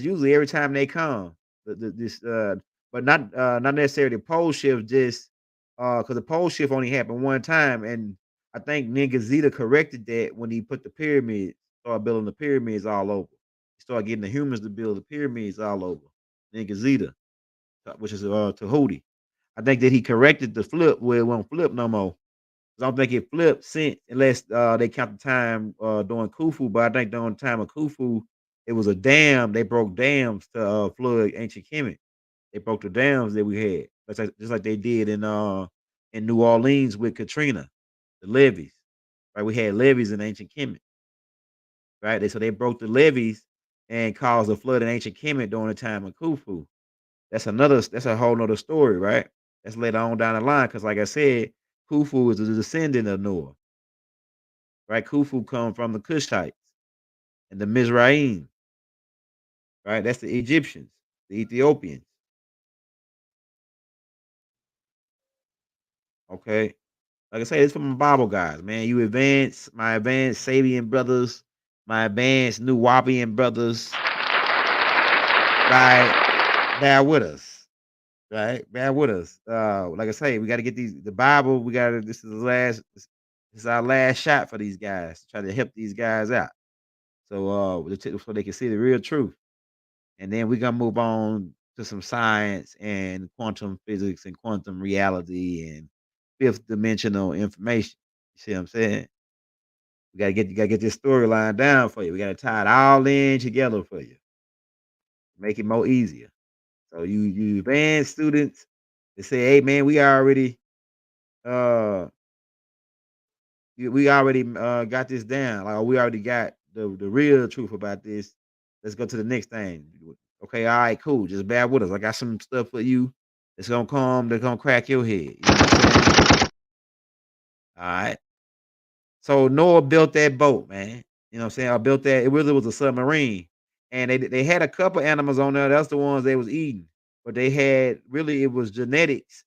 usually every time they come. This but not necessarily the pole shift, just because the pole shift only happened one time, and I think Ningazita corrected that when he put the pyramids, started building the pyramids all over. He started getting the humans to build the pyramids all over. Ningazita, which is Tahuti. I think that he corrected the flip where it won't flip no more. 'Cause I don't think it flipped since, unless they count the time during Khufu. But I think during the time of Khufu, it was a dam. They broke dams to flood ancient Kemet. They broke the dams that we had, just like they did in New Orleans with Katrina, the levees. Right, we had levees in ancient Kemet. Right, so they broke the levees and caused a flood in ancient Kemet during the time of Khufu. That's a whole nother story, right? That's later on down the line, because like I said, Khufu is a descendant of Noah. Right? Khufu come from the Cushites and the Mizraim, right? That's the Egyptians, the Ethiopians. Okay. Like I say, it's from my Bible guys, man. My advanced Sabian brothers, my advanced New Wapian brothers, right? Bear with us. Right? Bear with us. Like I say, we gotta get the Bible, this is this is our last shot for these guys, to try to help these guys out. So they can see the real truth. And then we're gonna move on to some science and quantum physics and quantum reality and fifth dimensional information. You see what I'm saying? You gotta get this storyline down for you. We gotta tie it all in together for you. Make it more easier. So you advanced students, they say, hey man, uh we already got this down. Like, we already got the real truth about this. Let's go to the next thing. Okay, all right, cool. Just bear with us. I got some stuff for you that's gonna crack your head. You know what I'm saying? All right. So Noah built that boat, man. You know what I'm saying? I built that. It really was a submarine. And they had a couple animals on there. That's the ones they was eating. But they had really, it was genetics.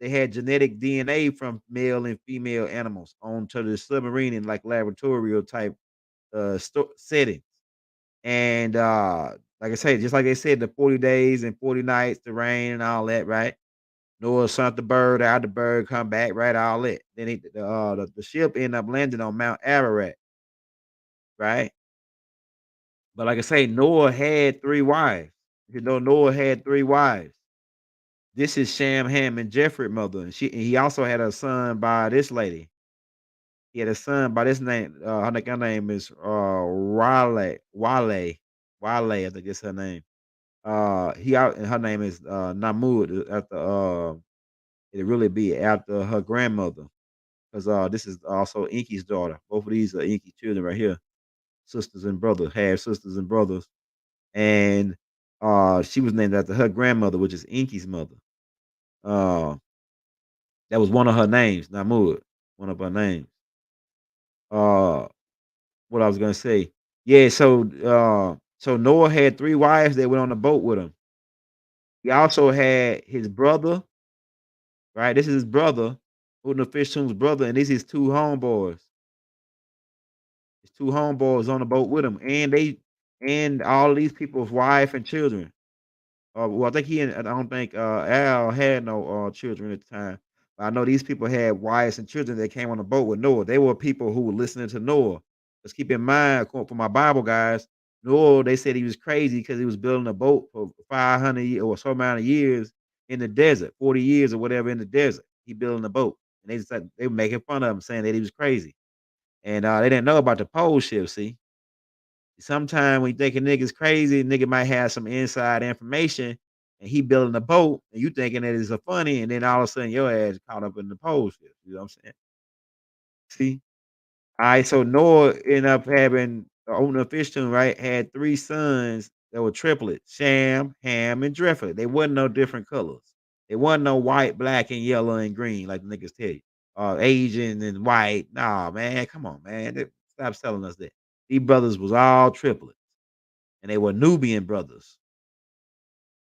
They had genetic DNA from male and female animals onto the submarine in like laboratory type settings. And like I say, just like they said, the 40 days and 40 nights, the rain and all that, right? Noah sent the bird out, the bird come back, right? All that. Then the ship ended up landing on Mount Ararat, right? But like I say, Noah had 3 wives. Noah had 3 wives. This is Sham, Ham, and Jeffrey mother. And he also had a son by this lady. He had a son by this name. Her name is Wale. I think it's her name. And her name is Namud. After it really be after her grandmother. because this is also Inky's daughter. Both of these are Inky children right here, sisters and brothers, half sisters and brothers. And she was named after her grandmother, which is Inky's mother. Uh, that was one of her names, Namud, one of her names. Uh, what I was gonna say, yeah. So Noah had 3 wives that went on the boat with him. He also had his brother, right? This is his brother, Utnapishtim's brother, and this is 2 homeboys. His 2 homeboys on the boat with him, and all of these people's wife and children. Well, I think I don't think Al had no children at the time. But I know these people had wives and children that came on the boat with Noah. They were people who were listening to Noah. Let's keep in mind, for my Bible guys, Noah, they said he was crazy because he was building a boat for 500 or so amount of years in the desert, 40 years or whatever in the desert. He building a boat, and they were making fun of him, saying that he was crazy, and they didn't know about the pole shift. See, sometimes when you think a nigga's crazy, nigga might have some inside information, and he building a boat, and you thinking that it's a funny, and then all of a sudden your ass caught up in the pole shift. You know what I'm saying? See? Alright, so Noah ended up having owning a fish tune, right? Had 3 sons that were triplets, Sham, Ham, and Japheth. They wasn't no different colors. They wasn't no white, black, and yellow and green like the niggas tell you. Asian and white. Nah, man, come on, man. Stop selling us that. These brothers was all triplets, and they were Nubian brothers.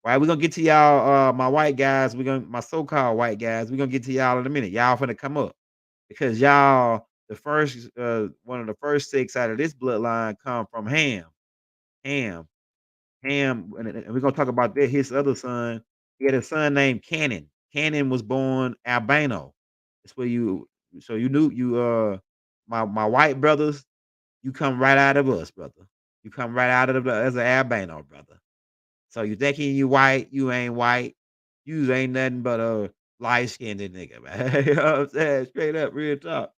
Right, we're gonna get to y'all, my white guys. My so-called white guys. We're gonna get to y'all in a minute. Y'all finna come up because y'all the first one of the first 6 out of this bloodline come from Ham. Ham. Ham, and we're gonna talk about that. His other son, he had a son named Canaan. Canaan was born albino. That's where you knew my white brothers, you come right out of us, brother. You come right out of the as an albino, brother. So you thinking you white, you ain't white. You ain't nothing but a light-skinned nigga, man. You know what I'm saying? Straight up, real talk.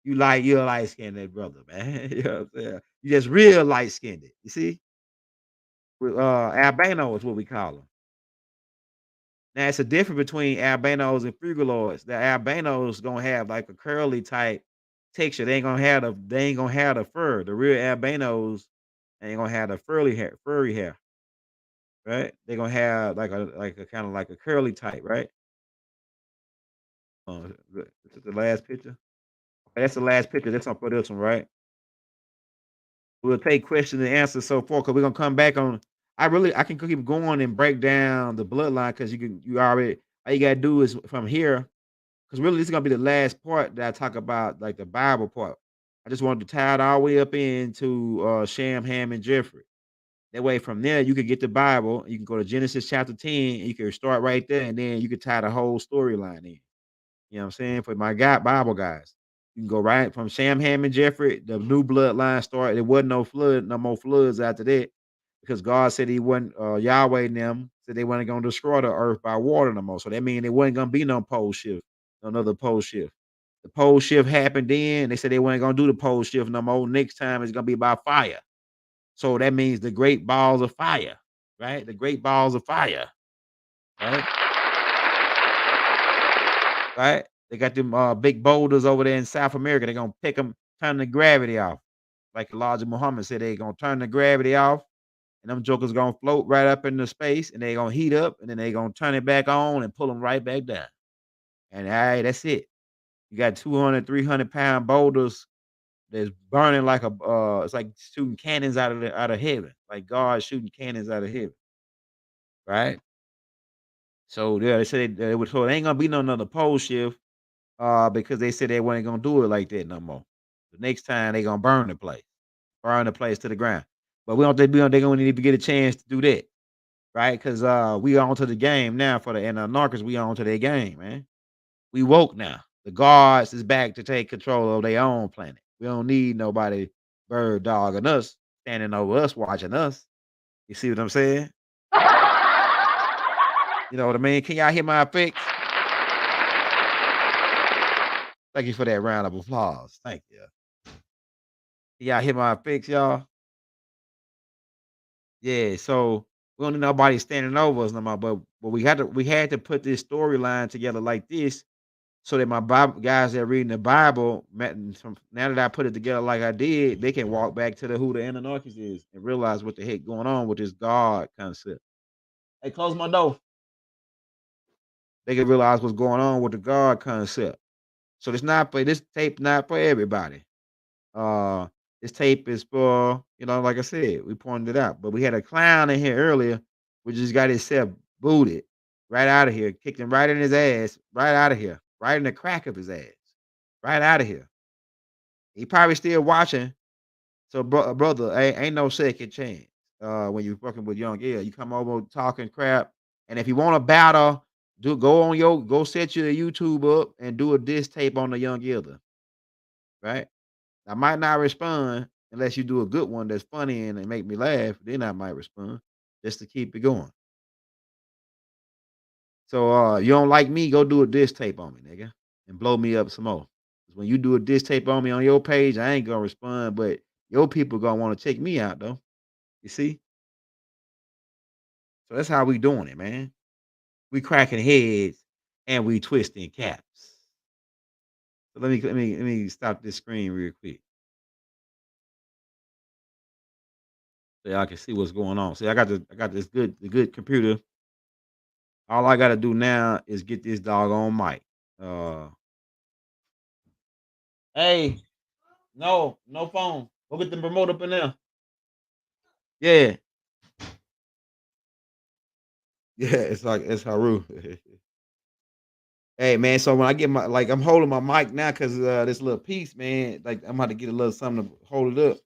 You're a light-skinned brother, man. You know what I'm saying? You just real light-skinned. You see? Albino is what we call them. Now it's a difference between albinos and frugaloids. The albinos gonna have like a curly type texture. They ain't gonna have the fur. The real albinos ain't gonna have the furry hair. Right? They're gonna have like a kind of like a curly type, right? This is the last picture. Okay, that's the last picture. That's on for this one, right? We'll take questions and answers so forth because we're gonna come back on. I can keep going and break down the bloodline because you already all you gotta do is from here because really this is gonna be the last part that I talk about like the Bible part. I just wanted to tie it all the way up into Shem, Ham, and Jeffrey. That way, from there, you can get the Bible. You can go to Genesis chapter 10. And you can start right there, and then you can tie the whole storyline in. You know what I'm saying? For my guy, Bible guys, you can go right from Sam, Ham, and Jeffrey. The new bloodline started. There wasn't no more floods after that, because God said He wasn't. Yahweh and them said they weren't going to destroy the earth by water no more. So that means there wasn't going to be no pole shift, another pole shift. The pole shift happened then. They said they weren't going to do the pole shift no more. Next time it's going to be by fire. So that means the great balls of fire, right? The great balls of fire, right? Right? They got them big boulders over there in South America. They're gonna pick them, turn the gravity off. Like Elijah Muhammad said, they're gonna turn the gravity off, and them jokers gonna float right up into space, and they're gonna heat up, and then they're gonna turn it back on and pull them right back down. And all right, that's it. You got 200, 300 pound boulders that's burning like it's like shooting cannons out of heaven, like God shooting cannons out of heaven, right? So yeah, they said so it ain't gonna be no another pole shift, because they said they weren't gonna do it like that no more. The next time they gonna burn the place to the ground. But we don't think they gonna even get a chance to do that, right? Because we on to the game now for the Narcos. We on to their game, man. We woke now. The guards is back to take control of their own planet. We don't need nobody bird dogging us, standing over us, watching us. You see what I'm saying? You know what I mean? Can y'all hear my effects? Thank you for that round of applause. Thank you. Can y'all hear my effects, y'all? Yeah, so we don't need nobody standing over us no more, but we had to put this storyline together like this so that my Bible guys that are reading the Bible, now that I put it together like I did, they can walk back to who the Anunnaki is and realize what the heck going on with this God concept. Hey, close my door. They can realize what's going on with the God concept. So this tape not for everybody. Uh, this tape is for, like I said, we pointed it out. But we had a clown in here earlier, which just got himself booted right out of here, kicked him right in his ass, right out of here, right in the crack of his ass, right out of here. He probably still watching. So, brother, ain't no second chance. When you fucking with Young L, you come over talking crap, and if you want to battle, go set your YouTube up and do a diss tape on the Young Elder, right? I might not respond unless you do a good one that's funny and make me laugh. Then I might respond just to keep it going. So, you don't like me? Go do a diss tape on me, nigga, and blow me up some more. 'Cause when you do a diss tape on me on your page, I ain't gonna respond, but your people gonna want to check me out though. You see? So that's how we doing it, man. We cracking heads and we twisting caps. So let me stop this screen real quick so y'all can see what's going on. See, I got this good computer. All I gotta do now is get this doggone mic. Uh, hey, no phone. Go get the remote up in there. Yeah, yeah. It's Haru. Hey man, so when I get I'm holding my mic now because this little piece, man. Like I'm about to get a little something to hold it up.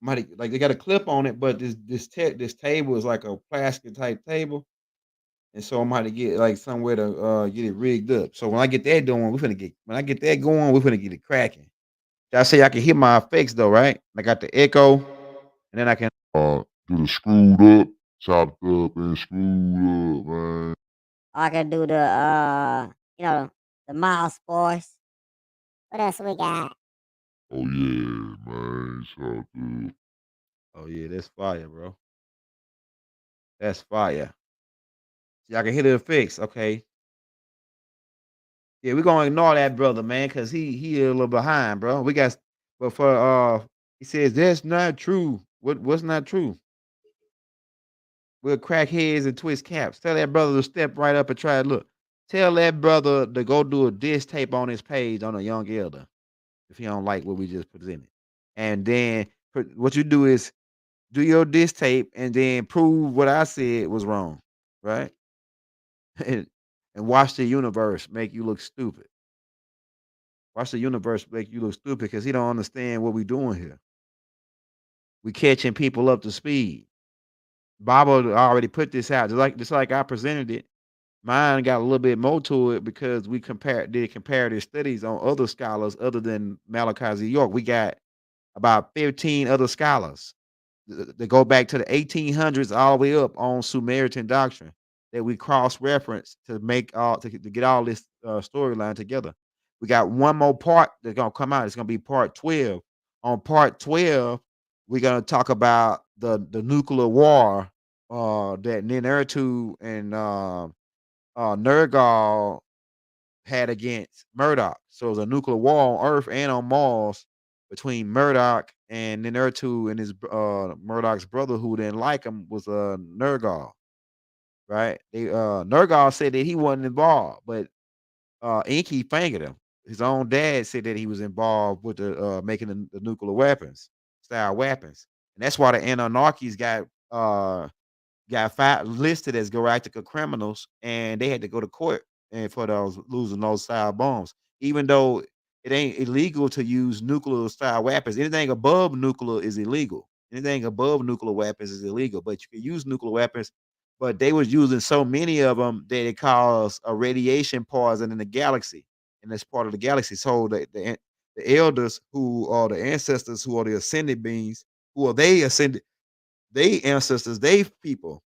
Like they got a clip on it, but this table is like a plastic type table, and so I'm about to get like somewhere to get it rigged up. So when I get that going, when I get that going, we're finna get it cracking. I say I can hear my effects though, right? I got the echo, and then I can do the screwed up, chopped up, and screwed up, man. I can do the mouse voice. What else we got? Oh yeah, man, chopped up. Oh yeah, that's fire, bro. That's fire. See, I can hear the effects. Okay, yeah, we're gonna ignore that brother, man, cause he a little behind, bro. But for he says that's not true. What's not true? We'll crack heads and twist caps. Tell that brother to step right up and try it. Look, tell that brother to go do a diss tape on his page on a young elder if he don't like what we just presented. And then what you do is do your diss tape and then prove what I said was wrong, right? and, and watch the universe make you look stupid. Watch the universe make you look stupid because he don't understand what we doing here. We catching people up to speed. Bible already put this out, just like I presented it. Mine got a little bit more to it because we did comparative studies on other scholars other than Malachi Z. York. We got about 15 other scholars that go back to the 1800s all the way up on Samaritan doctrine that we cross reference to make all to get all this storyline together. We got one more part that's gonna come out. It's gonna be part 12. On part 12, we're gonna talk about the nuclear war that Ninurtu and Nergal had against Murdoch. So it was a nuclear war on Earth and on Mars between Murdoch and Ninurtu and his Murdoch's brother who didn't like him was Nergal, right? Nergal said that he wasn't involved, but Inky fingered him. His own dad said that he was involved with the making the nuclear weapons, style weapons. And that's why the Anunnakis got listed as galactic criminals, and they had to go to court and for those losing those style bombs. Even though it ain't illegal to use nuclear style weapons, anything above nuclear is illegal. Anything above nuclear weapons is illegal, but you can use nuclear weapons. But they was using so many of them that it caused a radiation poison in the galaxy, in this part of the galaxy. So the elders who are the ancestors, who are the ascended beings, who are they ascended they ancestors, they people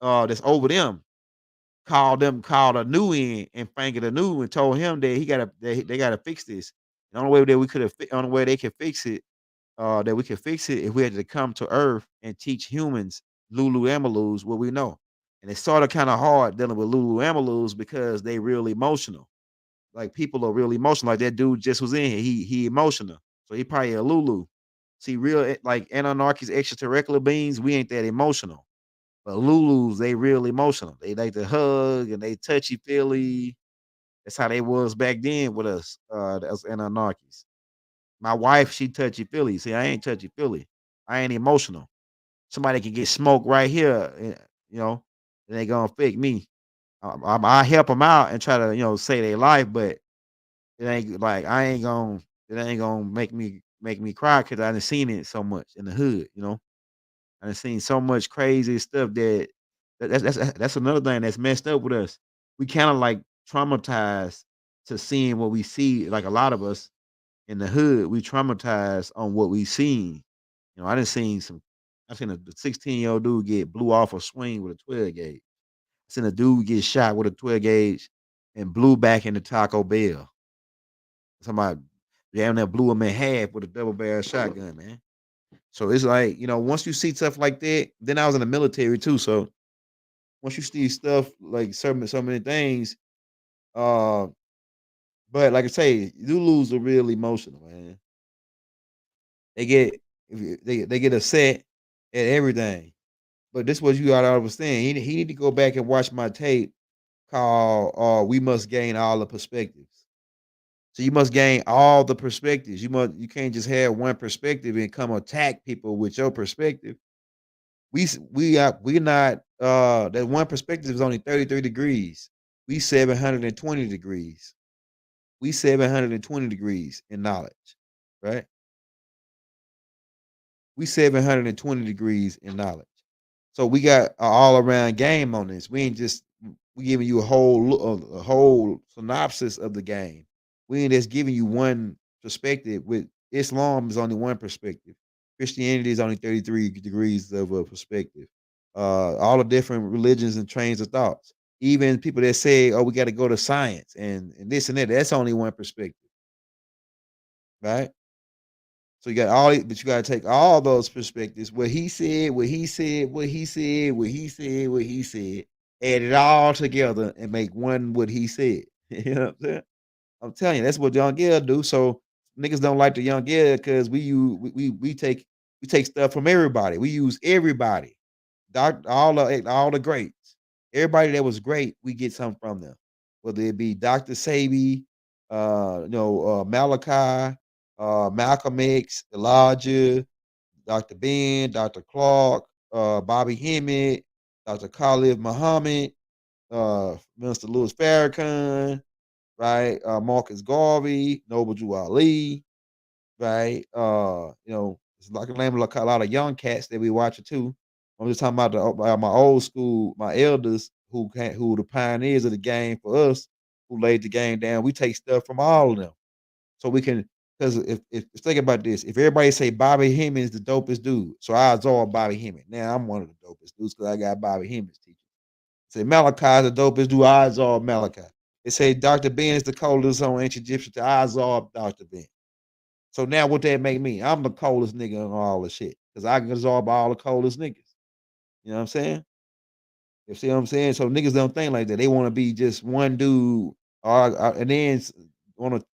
that's over them, called a new in and fingered a new and told him that they gotta fix this. The only way that we could have only way they could fix it, that we could fix it if we had to come to Earth and teach humans Lulu Amalus what we know. And it's sort of kind of hard dealing with Lulu Amalus because they real emotional. like people are really emotional. Like that dude just was in here. He emotional. So he probably a Lulu. See, like Anunnakis extraterrestrial beings, we ain't that emotional. But Lulus, they real emotional. They like to hug and they touchy feely. That's how they was back then with us, as Anunnakis. My wife, she touchy feely. See, I ain't touchy feely. I ain't emotional. Somebody can get smoked right here, you know, and they gonna affect me. I help them out and try to, save their life, but it ain't like it ain't gonna make me cry because I done seen it so much in the hood. I done seen so much crazy stuff that's another thing that's messed up with us. We kind of like traumatized to seeing what we see. Like a lot of us in the hood, we traumatized on what we seen. I done seen some. I seen a 16-year-old dude get blew off a swing with a 12 gauge. I seen a dude get shot with a 12 gauge and blew back into Taco Bell. Somebody damn near blew him in half with a double barrel shotgun, man. So it's like, once you see stuff like that, then I was in the military too. So once you see stuff like so many things, uh, but like I say, you lose are real emotional, man. They get they get upset at everything. But this was you got I was saying. He need to go back and watch my tape called "We Must Gain All the Perspectives." So you must gain all the perspectives. You can't just have one perspective and come attack people with your perspective. We're not that one perspective is only 33 degrees. We 720 degrees. We 720 degrees in knowledge, right? We 720 degrees in knowledge. So we got a all around game on this. We ain't just we giving you a whole synopsis of the game. We ain't just giving you one perspective. With Islam is only one perspective. Christianity is only 33 degrees of a perspective. All the different religions and trains of thoughts. Even people that say, "Oh, we got to go to science and this and that." That's only one perspective, right? So you got but you got to take all those perspectives. What he said, what he said, what he said, what he said, what he said, add it all together and make one what he said. You know what I'm saying? I'm telling you, that's what Young Gill do. So niggas don't like the Young Gill because we take stuff from everybody. We use everybody. All the greats. Everybody that was great, we get something from them. Whether it be Dr. Sabi, Malachi, Malcolm X, Elijah, Dr. Ben, Dr. Clark, Bobby Hemmett, Dr. Khalid Muhammad, Minister Louis Farrakhan, right? Marcus Garvey, Noble Jew Ali, right? It's like a name of a lot of young cats that we watching too. I'm just talking about my old school, my elders who the pioneers of the game for us, who laid the game down. We take stuff from all of them, so we can. Because if think about this, if everybody say Bobby Hemming is the dopest dude, so I absorb Bobby Hemming. Now I'm one of the dopest dudes because I got Bobby Hemming's teacher. Say Malachi is the dopest dude, I absorb Malachi. They say Dr. Ben is the coldest on ancient Egyptian, I absorb Dr. Ben. So now what that make me? I'm the coldest nigga on all the shit. Because I can absorb all the coldest niggas. You know what I'm saying? You see what I'm saying? So niggas don't think like that. They want to be just one dude, and then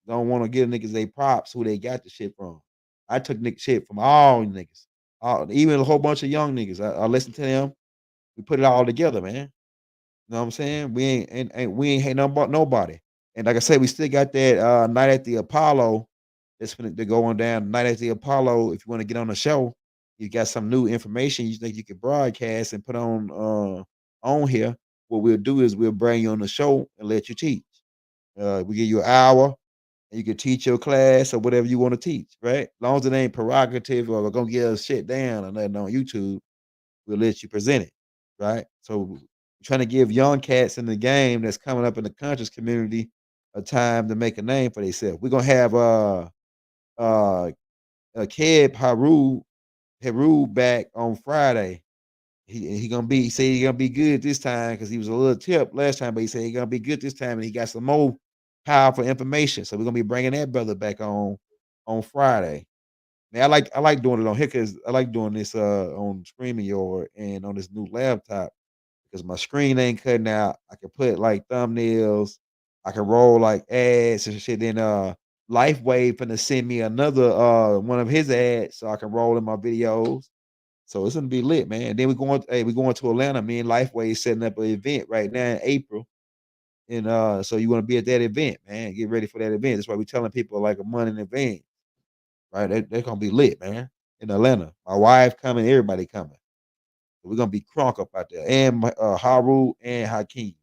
don't want to give niggas they props who they got the shit from. I took nigga shit from all niggas, even a whole bunch of young niggas. I listen to them. We put it all together, man. You know what I'm saying? We ain't hate nothing about nobody. And like I said, we still got that night at the Apollo that's they're going down. Night at the Apollo. If you want to get on the show, you got some new information you think you could broadcast and put on here. What we'll do is we'll bring you on the show and let you teach. We give you an hour and you can teach your class or whatever you want to teach, right? As long as it ain't prerogative or gonna get us shit down or nothing on YouTube, we'll let you present it, right? So trying to give young cats in the game that's coming up in the conscious community a time to make a name for themselves. We're gonna have uh Keb Haru back on Friday. He said he gonna be good this time because he was a little tip last time, but he said he gonna be good this time and he got some more powerful information. So we're gonna be bringing that brother back on Friday. Man, I like doing it on here because I like doing this on Screaming Yard and on this new laptop because my screen ain't cutting out. I can put like thumbnails I can roll like ads and shit. Then Lifeway finna send me another one of his ads so I can roll in my videos. So it's gonna be lit, man. Then we going to Atlanta. Me and Lifeway is setting up an event right now in April. And so you want to be at that event, man. Get ready for that event. That's why we telling people like a month in advance. Right? They're gonna be lit, man. In Atlanta. My wife coming, everybody coming. So we're gonna be crunk up out there. And Haru and Hakeem.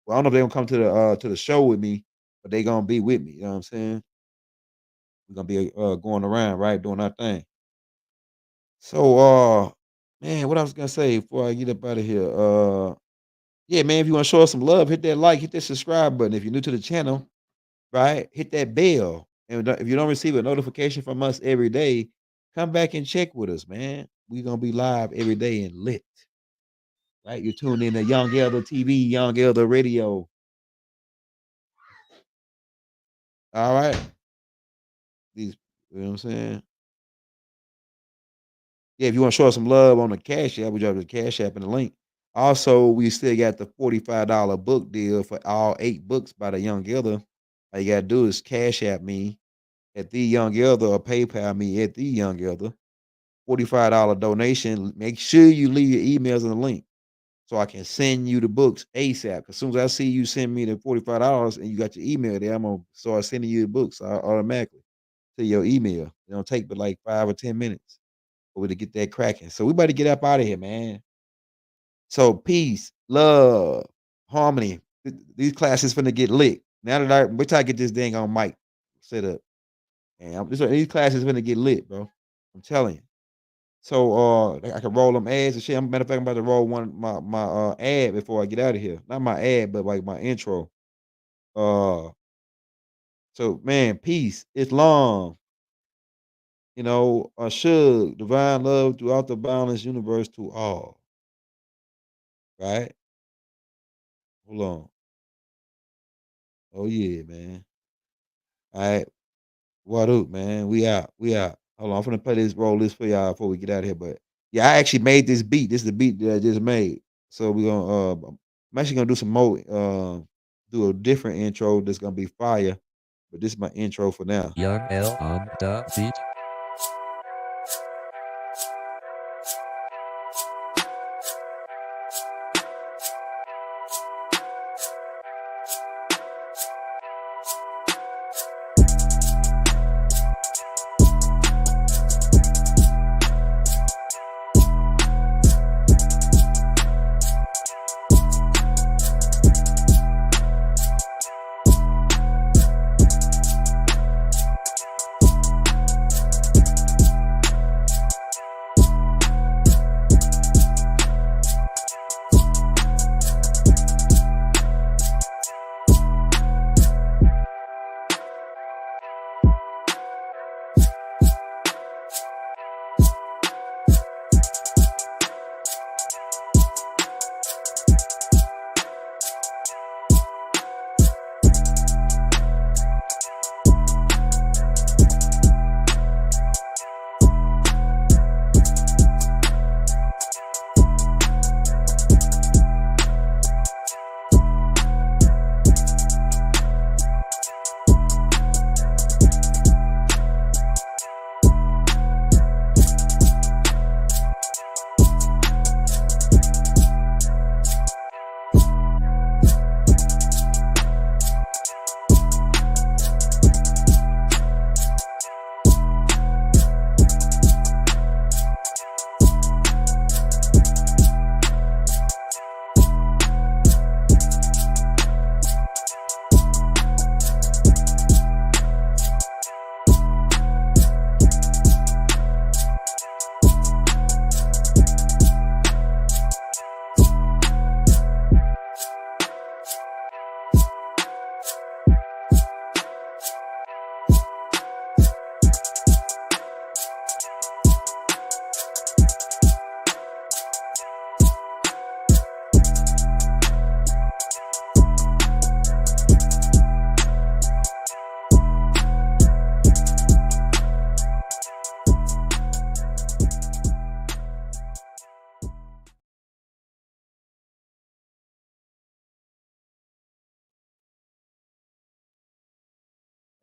Well, I don't know if they're gonna come to the show with me, but they gonna be with me. You know what I'm saying? We're gonna be going around, right, doing our thing. So man, what I was gonna say before I get up out of here. Yeah, man, if you want to show us some love, hit that like, hit that subscribe button. If you're new to the channel, right, hit that bell. And if you don't receive a notification from us every day, come back and check with us, man. We're gonna be live every day and lit. Right? You're tuned in to Young Elder TV, Young Elder Radio. All right. These, you know what I'm saying? Yeah, if you want to show us some love on the Cash App, we drop the Cash App in the link. Also, we still got the $45 book deal for all 8 books by the Young Elder. All you gotta do is Cash App me at the Young Elder or PayPal me at the Young Elder. $45 donation. Make sure you leave your emails in the link so I can send you the books ASAP. As soon as I see you send me the $45 and you got your email there, I'm gonna start sending you the books automatically to your email. It don't take but like 5 or 10 minutes for we to get that cracking. So we better get up out of here, man. So peace, love, harmony. These classes finna get lit. Now that wait till I get this dang on mic set up. And these classes finna get lit, bro. I'm telling you. So I can roll them ads and shit. Matter of fact, I'm about to roll my ad before I get out of here. Not my ad, but like my intro. So man, peace. It's long. You know, Shug, divine love throughout the boundless universe to all. Right? Hold on. Oh yeah, man. All right. What up, man? We out. We out. Hold on. I'm gonna play this roll this for y'all before we get out of here. But yeah, I actually made this beat. This is the beat that I just made. So we're gonna I'm actually gonna do some more do a different intro that's gonna be fire. But this is my intro for now. Young L on the beat.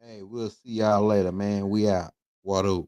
Hey, we'll see y'all later, man. We out. What up?